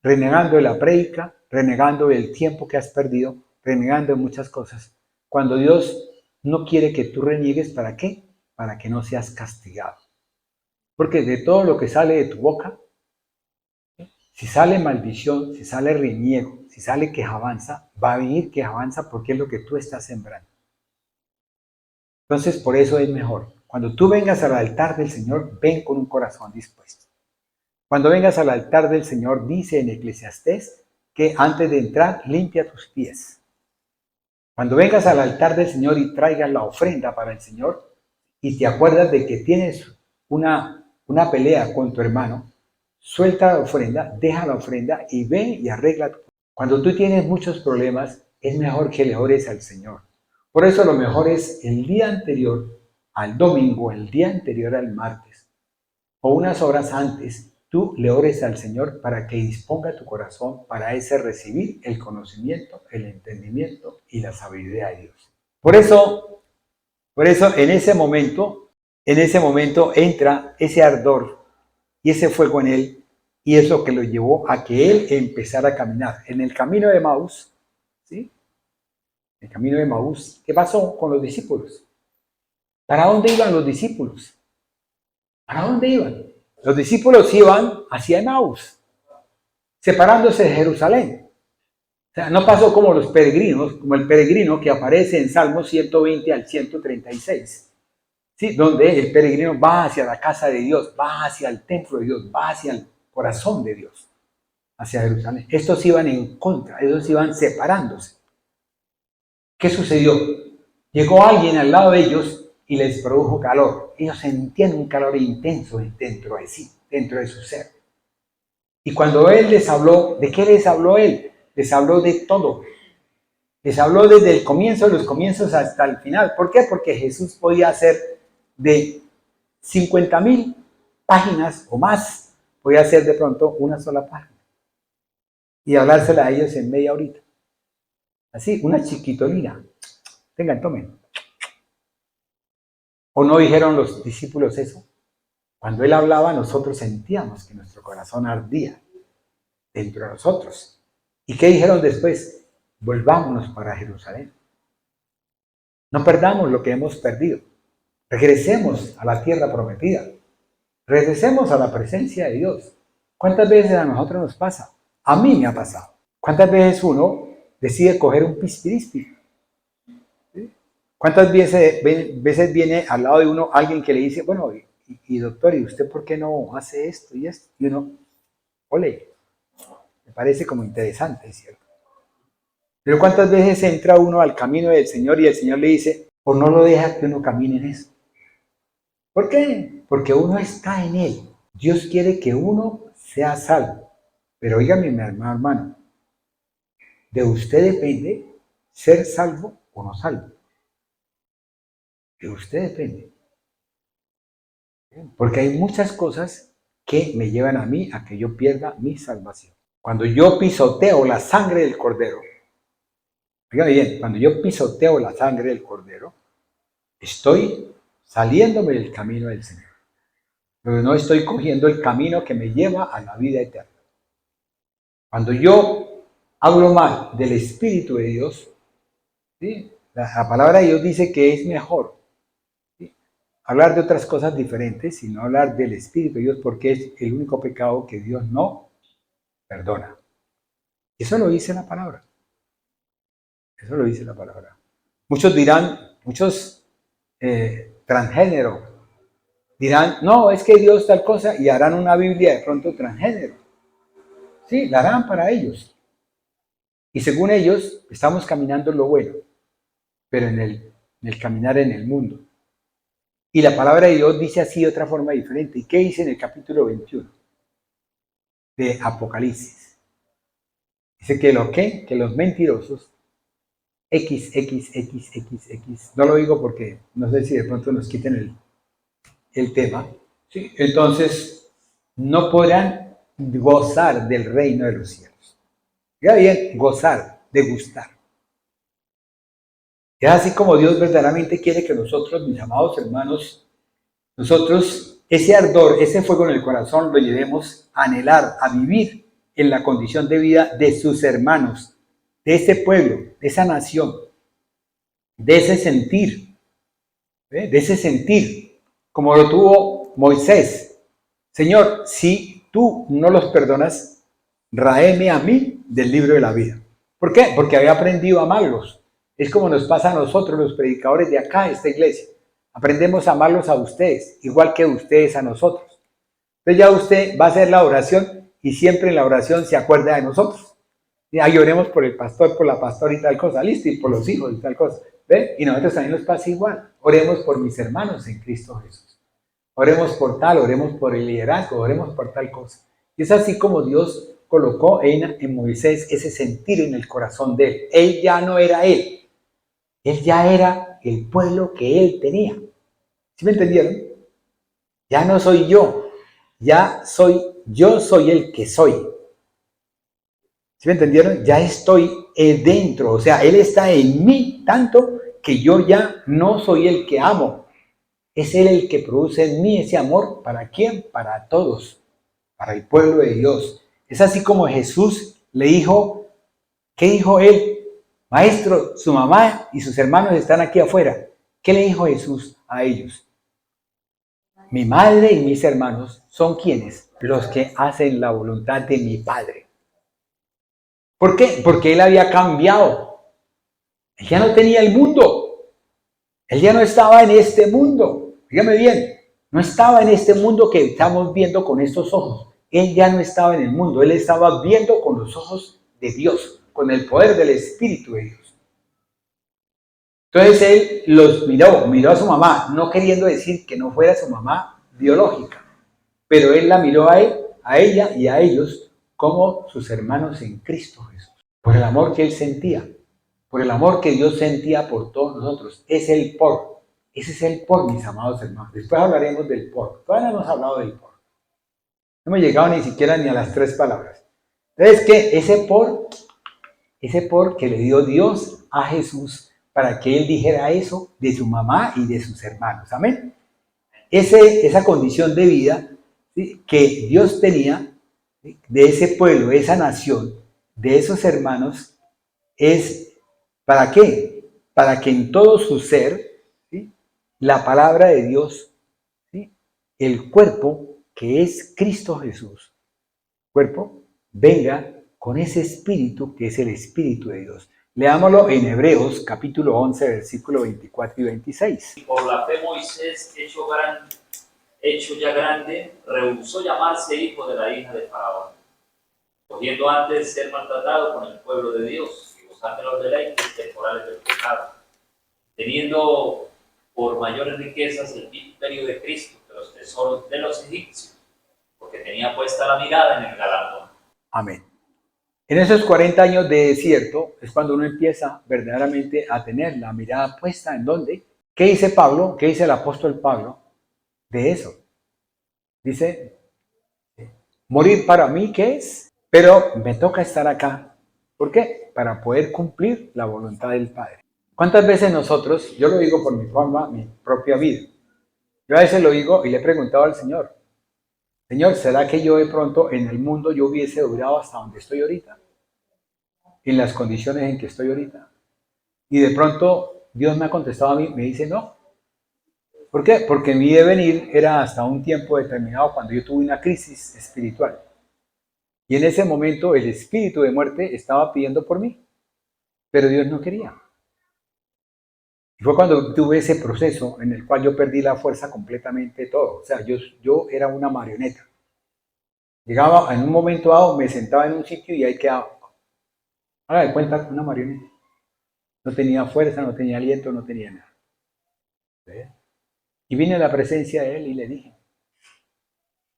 de la prédica, renegando del tiempo que has perdido, renegando de muchas cosas. Cuando Dios no quiere que tú reniegues, ¿para qué? Para que no seas castigado. Porque de todo lo que sale de tu boca, si sale maldición, si sale reniego, si sale quejabanza, va a venir quejabanza porque es lo que tú estás sembrando. Entonces, por eso es mejor. Cuando tú vengas al altar del Señor, ven con un corazón dispuesto. Cuando vengas al altar del Señor, dice en Eclesiastés que antes de entrar, limpia tus pies. Cuando vengas al altar del Señor y traigas la ofrenda para el Señor y te acuerdas de que tienes una pelea con tu hermano, suelta la ofrenda, deja la ofrenda y ve y arregla. Cuando tú tienes muchos problemas, es mejor que le ores al Señor. Por eso lo mejor es el día anterior al domingo, el día anterior al martes, o unas horas antes, tú le ores al Señor para que disponga tu corazón para ese recibir el conocimiento, el entendimiento y la sabiduría de Dios. Por eso en ese momento entra ese ardor y ese fuego en él, y es lo que lo llevó a que él empezara a caminar. En el camino de Emaús, ¿sí? El camino de Emaús, ¿qué pasó con los discípulos? ¿Para dónde iban los discípulos? ¿Para dónde iban? Los discípulos iban hacia Emaús, separándose de Jerusalén. O sea, no pasó como los peregrinos, como el peregrino que aparece en Salmos 120 al 136, ¿sí? Donde el peregrino va hacia la casa de Dios, va hacia el templo de Dios, va hacia el corazón de Dios, hacia Jerusalén. Estos iban en contra, estos iban separándose. ¿Qué sucedió? Llegó alguien al lado de ellos y les produjo calor. Ellos sentían un calor intenso dentro de sí, dentro de su ser. Y cuando él les habló, ¿de qué les habló él? Les habló de todo. Les habló desde el comienzo de los comienzos hasta el final. ¿Por qué? Porque Jesús podía hacer de 50,000 páginas o más, podía hacer de pronto una sola página y hablársela a ellos en media horita. Así, una chiquitolina. Tengan, tomen. ¿O no dijeron los discípulos eso? Cuando él hablaba, nosotros sentíamos que nuestro corazón ardía dentro de nosotros. ¿Y qué dijeron después? Volvámonos para Jerusalén. No perdamos lo que hemos perdido. Regresemos a la tierra prometida. Regresemos a la presencia de Dios. ¿Cuántas veces a nosotros nos pasa? A mí me ha pasado. ¿Cuántas veces uno decide coger un pispirispi? ¿Sí? ¿Cuántas veces viene al lado de uno alguien que le dice, bueno, y doctor, ¿y usted por qué no hace esto y esto? Y uno, ole, me parece como interesante, ¿cierto? Pero ¿cuántas veces entra uno al camino del Señor y el Señor le dice, o no lo deja que uno camine en eso? ¿Por qué? Porque uno está en Él. Dios quiere que uno sea salvo. Pero óigame, mi hermano, de usted depende ser salvo o no salvo. De usted depende. Porque hay muchas cosas que me llevan a mí a que yo pierda mi salvación. Cuando yo pisoteo la sangre del Cordero, fíjate bien, cuando yo pisoteo la sangre del Cordero, estoy saliéndome del camino del Señor. Pero no estoy cogiendo el camino que me lleva a la vida eterna. Cuando yo hablo mal del Espíritu de Dios, ¿sí? La palabra de Dios dice que es mejor, ¿sí?, hablar de otras cosas diferentes y no hablar del Espíritu de Dios, porque es el único pecado que Dios no perdona. Eso lo dice la palabra. Eso lo dice la palabra. Muchos dirán, muchos transgénero, dirán, no, es que Dios tal cosa, y harán una Biblia de pronto transgénero. Sí, la harán para ellos. Y según ellos, estamos caminando en lo bueno, pero en el caminar en el mundo. Y la palabra de Dios dice así de otra forma diferente. ¿Y qué dice en el capítulo 21 de Apocalipsis? Dice que que los mentirosos, XXXXX, no lo digo porque no sé si de pronto nos quiten el tema, ¿sí? Entonces no podrán gozar del reino de los cielos. Ya bien, gozar, degustar. Es así como Dios verdaderamente quiere que nosotros, mis amados hermanos, nosotros ese ardor, ese fuego en el corazón lo llevemos a anhelar, a vivir en la condición de vida de sus hermanos, de ese pueblo, de esa nación, de ese sentir, como lo tuvo Moisés, Señor, si tú no los perdonas, ráeme a mí del libro de la vida. ¿Por qué? Porque había aprendido a amarlos. Es como nos pasa a nosotros, los predicadores de acá, esta iglesia. Aprendemos a amarlos a ustedes, igual que ustedes a nosotros. Entonces ya usted va a hacer la oración y siempre en la oración se acuerda de nosotros. Ahí oremos por el pastor, por la pastora y tal cosa, listo, y por los hijos y tal cosa. ¿Ve? Y nosotros también nos pasa igual. Oremos por mis hermanos en Cristo Jesús. Oremos por tal, oremos por el liderazgo, oremos por tal cosa. Y es así como Dios colocó en Moisés ese sentir en el corazón de él. Él ya no era él. Él ya era el pueblo que él tenía. ¿Sí me entendieron? Ya no soy yo. Yo soy el que soy. ¿Sí me entendieron? Ya estoy dentro. O sea, él está en mí tanto que yo ya no soy el que amo. Es él el que produce en mí ese amor. ¿Para quién? Para todos. Para el pueblo de Dios. Es así como Jesús le dijo, ¿qué dijo él? Maestro, su mamá y sus hermanos están aquí afuera. ¿Qué le dijo Jesús a ellos? Mi madre y mis hermanos son quienes, los que hacen la voluntad de mi Padre. ¿Por qué? Porque él había cambiado. Él ya no tenía el mundo. Él ya no estaba en este mundo. Dígame bien, no estaba en este mundo que estamos viendo con estos ojos. Él ya no estaba en el mundo. Él estaba viendo con los ojos de Dios, con el poder del Espíritu de Dios. Entonces él los miró a su mamá, no queriendo decir que no fuera su mamá biológica, pero él la miró a él, a ella y a ellos como sus hermanos en Cristo Jesús, por el amor que él sentía, por el amor que Dios sentía por todos nosotros. Es el por, ese es el por, mis amados hermanos. Después hablaremos del por, todavía no hemos hablado del por. No hemos llegado ni siquiera ni a las 3 palabras. Entonces, ¿qué? Ese por que le dio Dios a Jesús, para que él dijera eso de su mamá y de sus hermanos. Amén. Esa condición de vida, ¿sí?, que Dios tenía, ¿sí?, de ese pueblo, de esa nación, de esos hermanos, es ¿para qué? Para que en todo su ser, ¿sí?, la palabra de Dios, ¿sí?, el cuerpo que es Cristo Jesús, cuerpo, venga con ese espíritu que es el Espíritu de Dios. Leámoslo en Hebreos, capítulo 11, versículo 24 y 26. Por la fe Moisés, hecho ya grande, rehusó llamarse hijo de la hija de Faraón, cogiendo antes de ser maltratado con el pueblo de Dios y gozar de los deleites temporales del pecado, teniendo por mayores riquezas el imperio de Cristo que los tesoros de los egipcios, porque tenía puesta la mirada en el galardón. Amén. En esos 40 años de desierto es cuando uno empieza verdaderamente a tener la mirada puesta en dónde. ¿Qué dice Pablo? ¿Qué dice el apóstol Pablo de eso? Dice, morir para mí, ¿qué es? Pero me toca estar acá. ¿Por qué? Para poder cumplir la voluntad del Padre. ¿Cuántas veces nosotros, yo lo digo por mi forma, mi propia vida, yo a veces lo digo y le he preguntado al Señor, Señor, ¿será que yo de pronto en el mundo yo hubiese durado hasta donde estoy ahorita? En las condiciones en que estoy ahorita. Y de pronto Dios me ha contestado a mí, me dice no. ¿Por qué? Porque mi devenir era hasta un tiempo determinado cuando yo tuve una crisis espiritual. Y en ese momento el espíritu de muerte estaba pidiendo por mí, pero Dios no quería. Y fue cuando tuve ese proceso en el cual yo perdí la fuerza completamente de todo. O sea, yo era una marioneta. Llegaba en un momento dado, me sentaba en un sitio y ahí quedaba. Haga de cuenta, una marioneta. No tenía fuerza, no tenía aliento, no tenía nada. ¿Ve? Y vine a la presencia de él y le dije,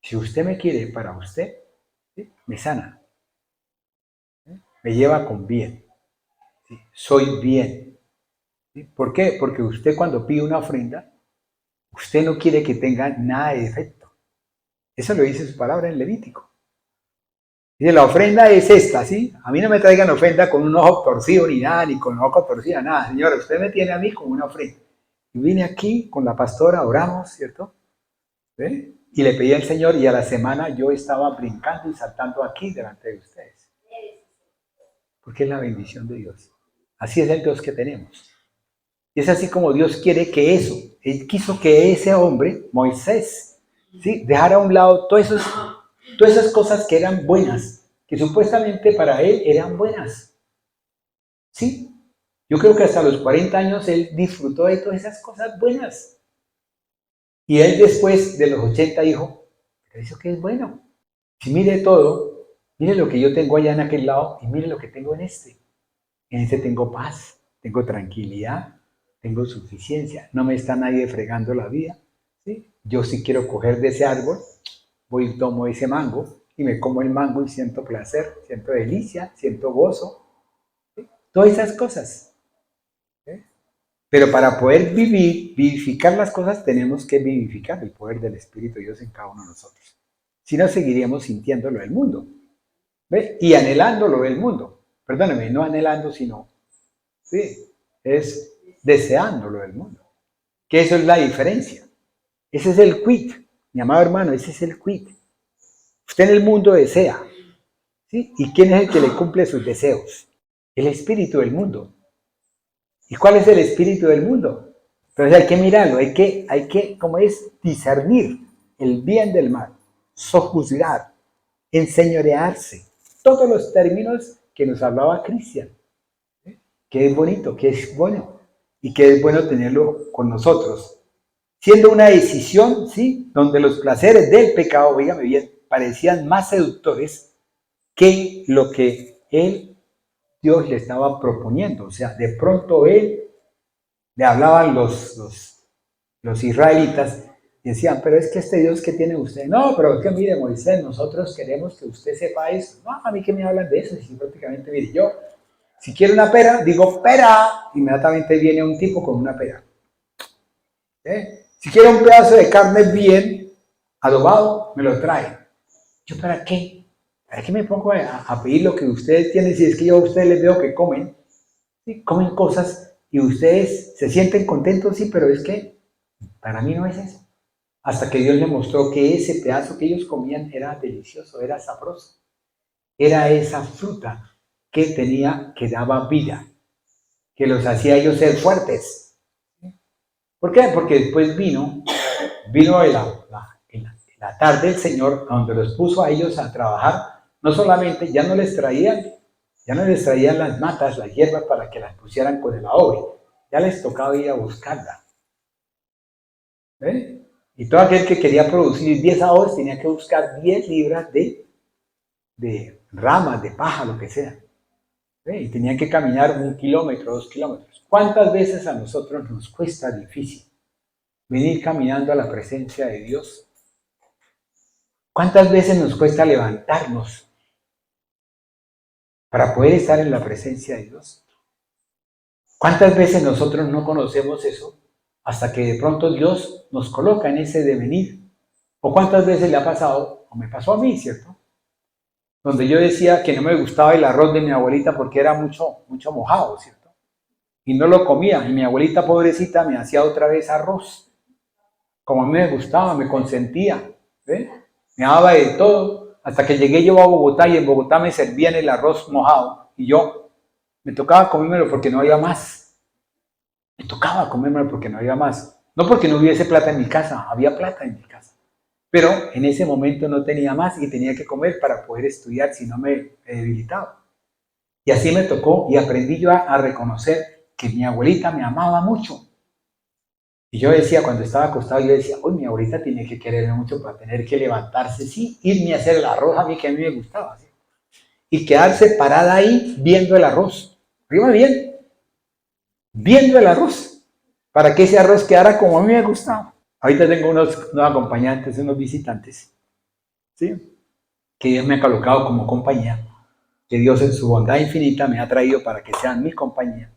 si usted me quiere para usted, ¿sí?, me sana. ¿Sí? Me lleva con bien. ¿Sí? Soy bien. ¿Sí? ¿Por qué? Porque usted cuando pide una ofrenda, usted no quiere que tenga nada de defecto. Eso lo dice su palabra en Levítico. Dice, la ofrenda es esta, ¿sí? A mí no me traigan ofrenda con un ojo torcido ni nada, ni con ojo torcido, nada. Señor, usted me tiene a mí como una ofrenda. Y vine aquí con la pastora, oramos, ¿cierto? ¿Ve? Y le pedí al Señor y a la semana yo estaba brincando y saltando aquí delante de ustedes. Porque es la bendición de Dios. Así es el Dios que tenemos. Y es así como Dios quiere que eso, Él quiso que ese hombre, Moisés, ¿sí? Dejar a un lado todas esas cosas que eran buenas, que supuestamente para él eran buenas. ¿Sí? Yo creo que hasta los 40 años él disfrutó de todas esas cosas buenas. Y él después de los 80 dijo, pero eso qué es bueno. Si mire todo, mire lo que yo tengo allá en aquel lado y mire lo que tengo en este. En este tengo paz, tengo tranquilidad, tengo suficiencia, no me está nadie fregando la vida. ¿Sí? Yo si quiero coger de ese árbol, voy y tomo ese mango y me como el mango y siento placer, siento delicia, siento gozo. ¿Sí? Todas esas cosas. ¿Sí? Pero para poder vivificar las cosas, tenemos que vivificar el poder del Espíritu de Dios en cada uno de nosotros. Si no, seguiríamos sintiendo lo del mundo. ¿Ve? Y anhelando lo del mundo. Perdóname, no anhelando, sino, sí, es deseando lo del mundo. Que eso es la diferencia. Ese es el quid, mi amado hermano, ese es el quid. Usted en el mundo desea, ¿sí? ¿Y quién es el que le cumple sus deseos? El espíritu del mundo. ¿Y cuál es el espíritu del mundo? Entonces hay que mirarlo, hay que, como es, discernir el bien del mal, sojuzgar, enseñorearse. Todos los términos que nos hablaba Cristian. ¿Sí? Que es bonito, que es bueno y que es bueno tenerlo con nosotros. Siendo una decisión, ¿sí? Donde los placeres del pecado, oígame bien, parecían más seductores que lo que Dios le estaba proponiendo. O sea, de pronto le hablaban los israelitas y decían, pero es que este Dios que tiene usted, no, pero es que mire Moisés, nosotros queremos que usted sepa eso. No, a mí que me hablan de eso, y prácticamente, mire, yo, si quiero una pera, digo pera, inmediatamente viene un tipo con una pera. Si quiero un pedazo de carne bien adobado, me lo trae. ¿Yo para qué? ¿Para qué me pongo a pedir lo que ustedes tienen si es que yo a ustedes les veo que comen? ¿Sí? Comen cosas y ustedes se sienten contentos, sí, pero es que para mí no es eso. Hasta que Dios le mostró que ese pedazo que ellos comían era delicioso, era sabroso. Era esa fruta que daba vida, que los hacía ellos ser fuertes. ¿Por qué? Porque después vino la tarde el Señor, donde los puso a ellos a trabajar, no solamente, ya no les traían las matas, las hierbas para que las pusieran con el adobe, ya les tocaba ir a buscarla. ¿Eh? Y todo aquel que quería producir 10 adobes tenía que buscar 10 libras de ramas, de paja, lo que sea. Y tenían que caminar 1 kilómetro, 2 kilómetros. ¿Cuántas veces a nosotros nos cuesta difícil venir caminando a la presencia de Dios? ¿Cuántas veces nos cuesta levantarnos para poder estar en la presencia de Dios? ¿Cuántas veces nosotros no conocemos eso hasta que de pronto Dios nos coloca en ese devenir? ¿O cuántas veces le ha pasado, o me pasó a mí, cierto? Donde yo decía que no me gustaba el arroz de mi abuelita porque era mucho mojado, ¿cierto? Y no lo comía, y mi abuelita pobrecita me hacía otra vez arroz. Como a mí me gustaba, me consentía, ¿ve? Me daba de todo, hasta que llegué yo a Bogotá y en Bogotá me servían el arroz mojado y yo me tocaba comérmelo porque no había más. Me tocaba comérmelo porque no había más. No porque no hubiese plata en mi casa, había plata en mi casa. Pero en ese momento no tenía más y tenía que comer para poder estudiar, si no me debilitaba. Y así me tocó y aprendí yo a reconocer que mi abuelita me amaba mucho. Y yo decía, cuando estaba acostado, yo decía, uy, mi abuelita tiene que quererme mucho para tener que levantarse, sí, irme a hacer el arroz a mí, que a mí me gustaba, ¿sí? Y quedarse parada ahí viendo el arroz. Prima bien, viendo el arroz, para que ese arroz quedara como a mí me gustaba. Ahorita tengo unos acompañantes, unos visitantes, ¿sí? Que Dios me ha colocado como compañía, que Dios en su bondad infinita me ha traído para que sean mi compañía.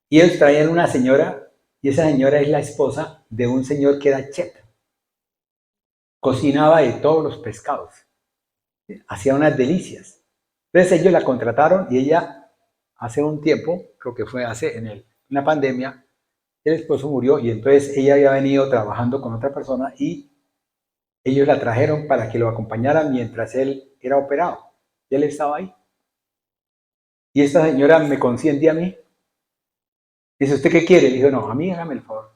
Y ellos traían una señora, y esa señora es la esposa de un señor que era chef. Cocinaba de todos los pescados, ¿sí? Hacía unas delicias. Entonces ellos la contrataron y ella hace un tiempo, creo que fue en la pandemia, el esposo murió y entonces ella había venido trabajando con otra persona y ellos la trajeron para que lo acompañaran mientras él era operado. Y él estaba ahí. Y esta señora me consiente a mí. Dice, ¿usted qué quiere? Le dijo, no, a mí hágame el favor.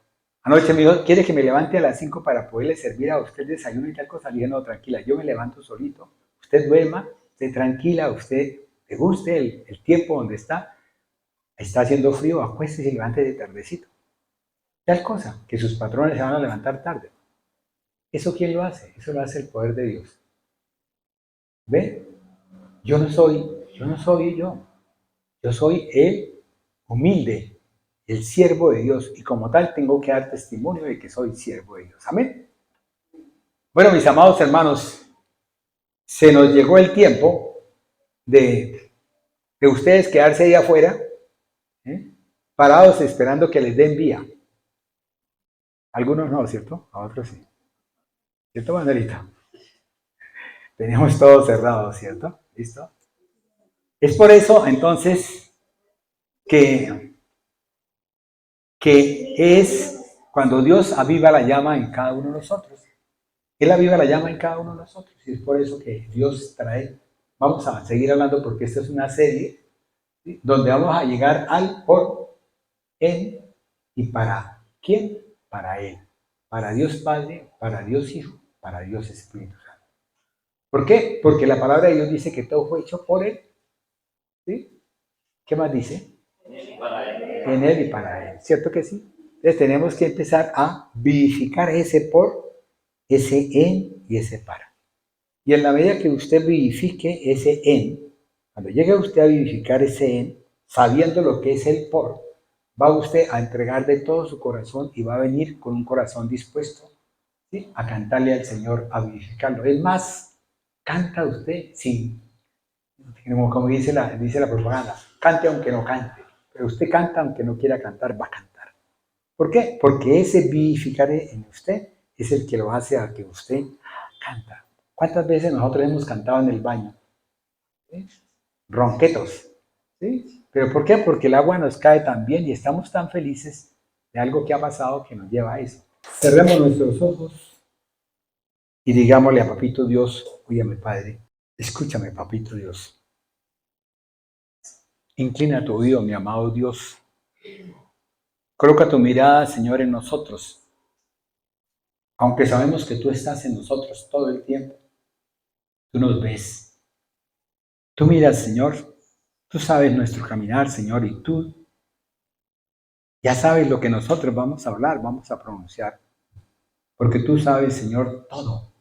Anoche me dijo, ¿quiere que me levante a las 5 para poderle servir a usted desayuno y tal cosa? Le dije, no, tranquila, yo me levanto solito. Usted duerma, esté tranquila, usted le guste el tiempo donde está haciendo frío, acuéstese y levante de tardecito. Tal cosa, que sus patrones se van a levantar tarde. ¿Eso quién lo hace? Eso lo hace el poder de Dios. ¿Ve? Yo no soy yo. Yo soy el humilde, el siervo de Dios. Y como tal tengo que dar testimonio de que soy siervo de Dios. Amén. Bueno, mis amados hermanos, se nos llegó el tiempo de ustedes quedarse ahí afuera, parados esperando que les den vía. Algunos no, ¿cierto? A otros sí. ¿Cierto, Manuelita? Tenemos todo cerrado, ¿cierto? ¿Listo? Es por eso, entonces, que es cuando Dios aviva la llama en cada uno de nosotros. Él aviva la llama en cada uno de nosotros. Y es por eso que Dios trae. Vamos a seguir hablando porque esta es una serie, ¿sí?, donde vamos a llegar al por, en y para. ¿Quién? Para Él. Para Dios Padre, para Dios Hijo, para Dios Espíritu Santo. ¿Por qué? Porque la palabra de Dios dice que todo fue hecho por Él. ¿Sí? ¿Qué más dice? En Él y para Él. En Él y para Él. ¿Cierto que sí? Entonces tenemos que empezar a vivificar ese por, ese en y ese para. Y en la medida que usted vivifique ese en, cuando llegue usted a vivificar ese en, sabiendo lo que es el por, va usted a entregar de todo su corazón y va a venir con un corazón dispuesto, ¿sí?, a cantarle al Señor, a vivificarlo. Es más, canta usted sin, como dice la propaganda, cante aunque no cante, pero usted canta aunque no quiera cantar, va a cantar. ¿Por qué? Porque ese vivificar en usted es el que lo hace a que usted canta. ¿Cuántas veces nosotros hemos cantado en el baño? ¿Sí? Ronquetos. ¿Sí? ¿Pero por qué? Porque el agua nos cae tan bien y estamos tan felices de algo que ha pasado que nos lleva a eso. Cerremos nuestros ojos y digámosle a Papito Dios, óyame Padre, escúchame Papito Dios. Inclina tu oído, mi amado Dios. Coloca tu mirada, Señor, en nosotros. Aunque sabemos que tú estás en nosotros todo el tiempo. Tú nos ves. Tú miras, Señor. Tú sabes nuestro caminar, Señor, y tú ya sabes lo que nosotros vamos a hablar, vamos a pronunciar. Porque tú sabes, Señor, todo.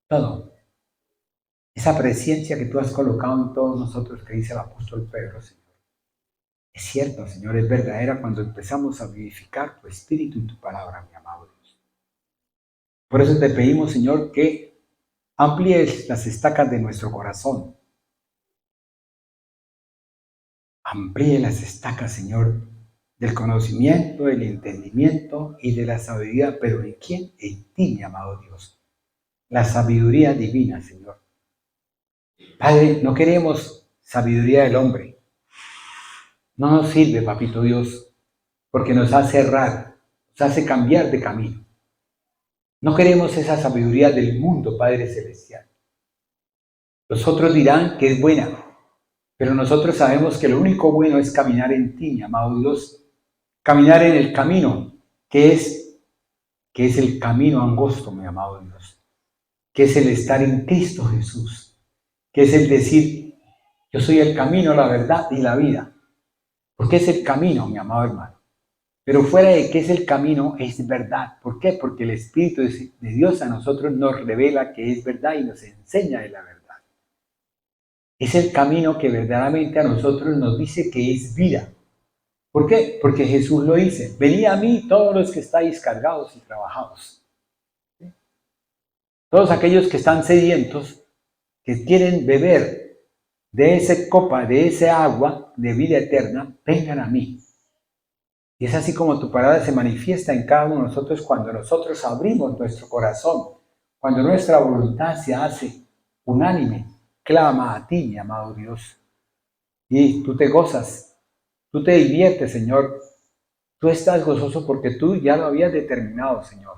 Todo. Esa presencia que tú has colocado en todos nosotros, que dice el apóstol Pedro, Señor. Es cierto, Señor, es verdadera cuando empezamos a vivificar tu espíritu y tu palabra, mi amado Dios. Por eso te pedimos, Señor, que amplíes las estacas de nuestro corazón. Amplíe las estacas, Señor, del conocimiento, del entendimiento y de la sabiduría. ¿Pero en quién? En ti, mi amado Dios. La sabiduría divina, Señor. Padre, no queremos sabiduría del hombre. No nos sirve, Papito Dios, porque nos hace errar, nos hace cambiar de camino. No queremos esa sabiduría del mundo, Padre Celestial. Los otros dirán que es buena, pero nosotros sabemos que lo único bueno es caminar en ti, mi amado Dios. Caminar en el camino, que es el camino angosto, mi amado Dios. Que es el estar en Cristo Jesús. Que es el decir, yo soy el camino, la verdad y la vida. Porque es el camino, mi amado hermano. Pero fuera de que es el camino, es verdad. ¿Por qué? Porque el Espíritu de Dios a nosotros nos revela que es verdad y nos enseña de la verdad. Es el camino que verdaderamente a nosotros nos dice que es vida. ¿Por qué? Porque Jesús lo dice. Venid a mí todos los que estáis cargados y trabajados. ¿Sí? Todos aquellos que están sedientos, que quieren beber de esa copa, de esa agua de vida eterna, vengan a mí. Y es así como tu palabra se manifiesta en cada uno de nosotros cuando nosotros abrimos nuestro corazón, cuando nuestra voluntad se hace unánime, clama a ti, mi amado Dios. Y tú te gozas, tú te diviertes, Señor. Tú estás gozoso porque tú ya lo habías determinado, Señor.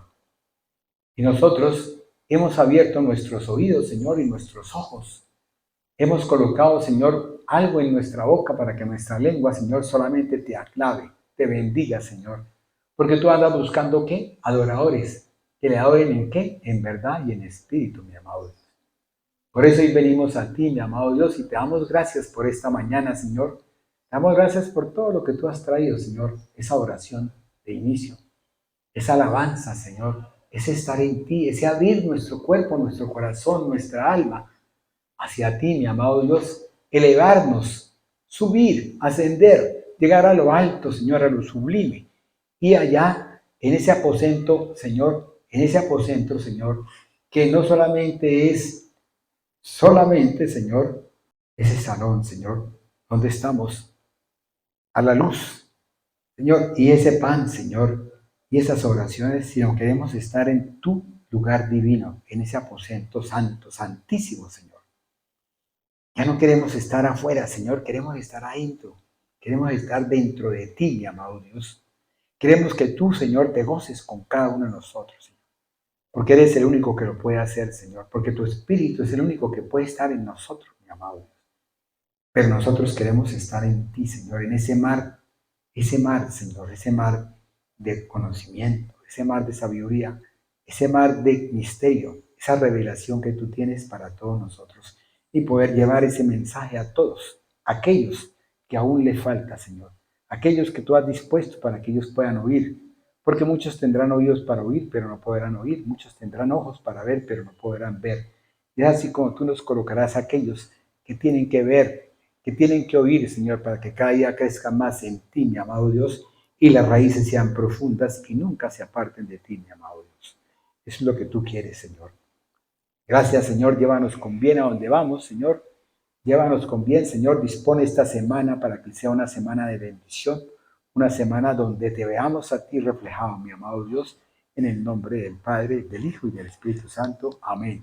Y nosotros hemos abierto nuestros oídos, Señor, y nuestros ojos. Hemos colocado, Señor, algo en nuestra boca para que nuestra lengua, Señor, solamente te aclame, te bendiga, Señor. Porque tú andas buscando, ¿qué? Adoradores, que le adoren en qué? En verdad y en espíritu, mi amado Dios. Por eso hoy venimos a ti, mi amado Dios, y te damos gracias por esta mañana, Señor. Te damos gracias por todo lo que tú has traído, Señor. Esa oración de inicio, esa alabanza, Señor. Ese estar en ti, ese abrir nuestro cuerpo, nuestro corazón, nuestra alma hacia ti, mi amado Dios. Elevarnos, subir, ascender, llegar a lo alto, Señor, a lo sublime. Y allá, en ese aposento, Señor, que no solamente, Señor, ese salón, Señor, donde estamos a la luz, Señor, y ese pan, Señor, y esas oraciones, sino queremos estar en tu lugar divino, en ese aposento santo, santísimo, Señor. Ya no queremos estar afuera, Señor, queremos estar adentro, queremos estar dentro de ti, mi amado Dios. Queremos que tú, Señor, te goces con cada uno de nosotros, Señor, porque eres el único que lo puede hacer, Señor, porque tu Espíritu es el único que puede estar en nosotros, mi amado Dios. Pero nosotros queremos estar en ti, Señor, en ese mar, Señor, ese mar de conocimiento, ese mar de sabiduría, ese mar de misterio, esa revelación que tú tienes para todos nosotros y poder llevar ese mensaje a todos, aquellos que aún les falta, Señor, aquellos que tú has dispuesto para que ellos puedan oír, porque muchos tendrán oídos para oír, pero no podrán oír, muchos tendrán ojos para ver, pero no podrán ver. Y es así como tú nos colocarás a aquellos que tienen que ver, que tienen que oír, Señor, para que cada día crezca más en ti, mi amado Dios, y las raíces sean profundas y nunca se aparten de ti, mi amado Dios. Eso es lo que tú quieres, Señor. Gracias, Señor. Llévanos con bien a donde vamos, Señor. Llévanos con bien, Señor. Dispone esta semana para que sea una semana de bendición, una semana donde te veamos a ti reflejado, mi amado Dios, en el nombre del Padre, del Hijo y del Espíritu Santo. Amén.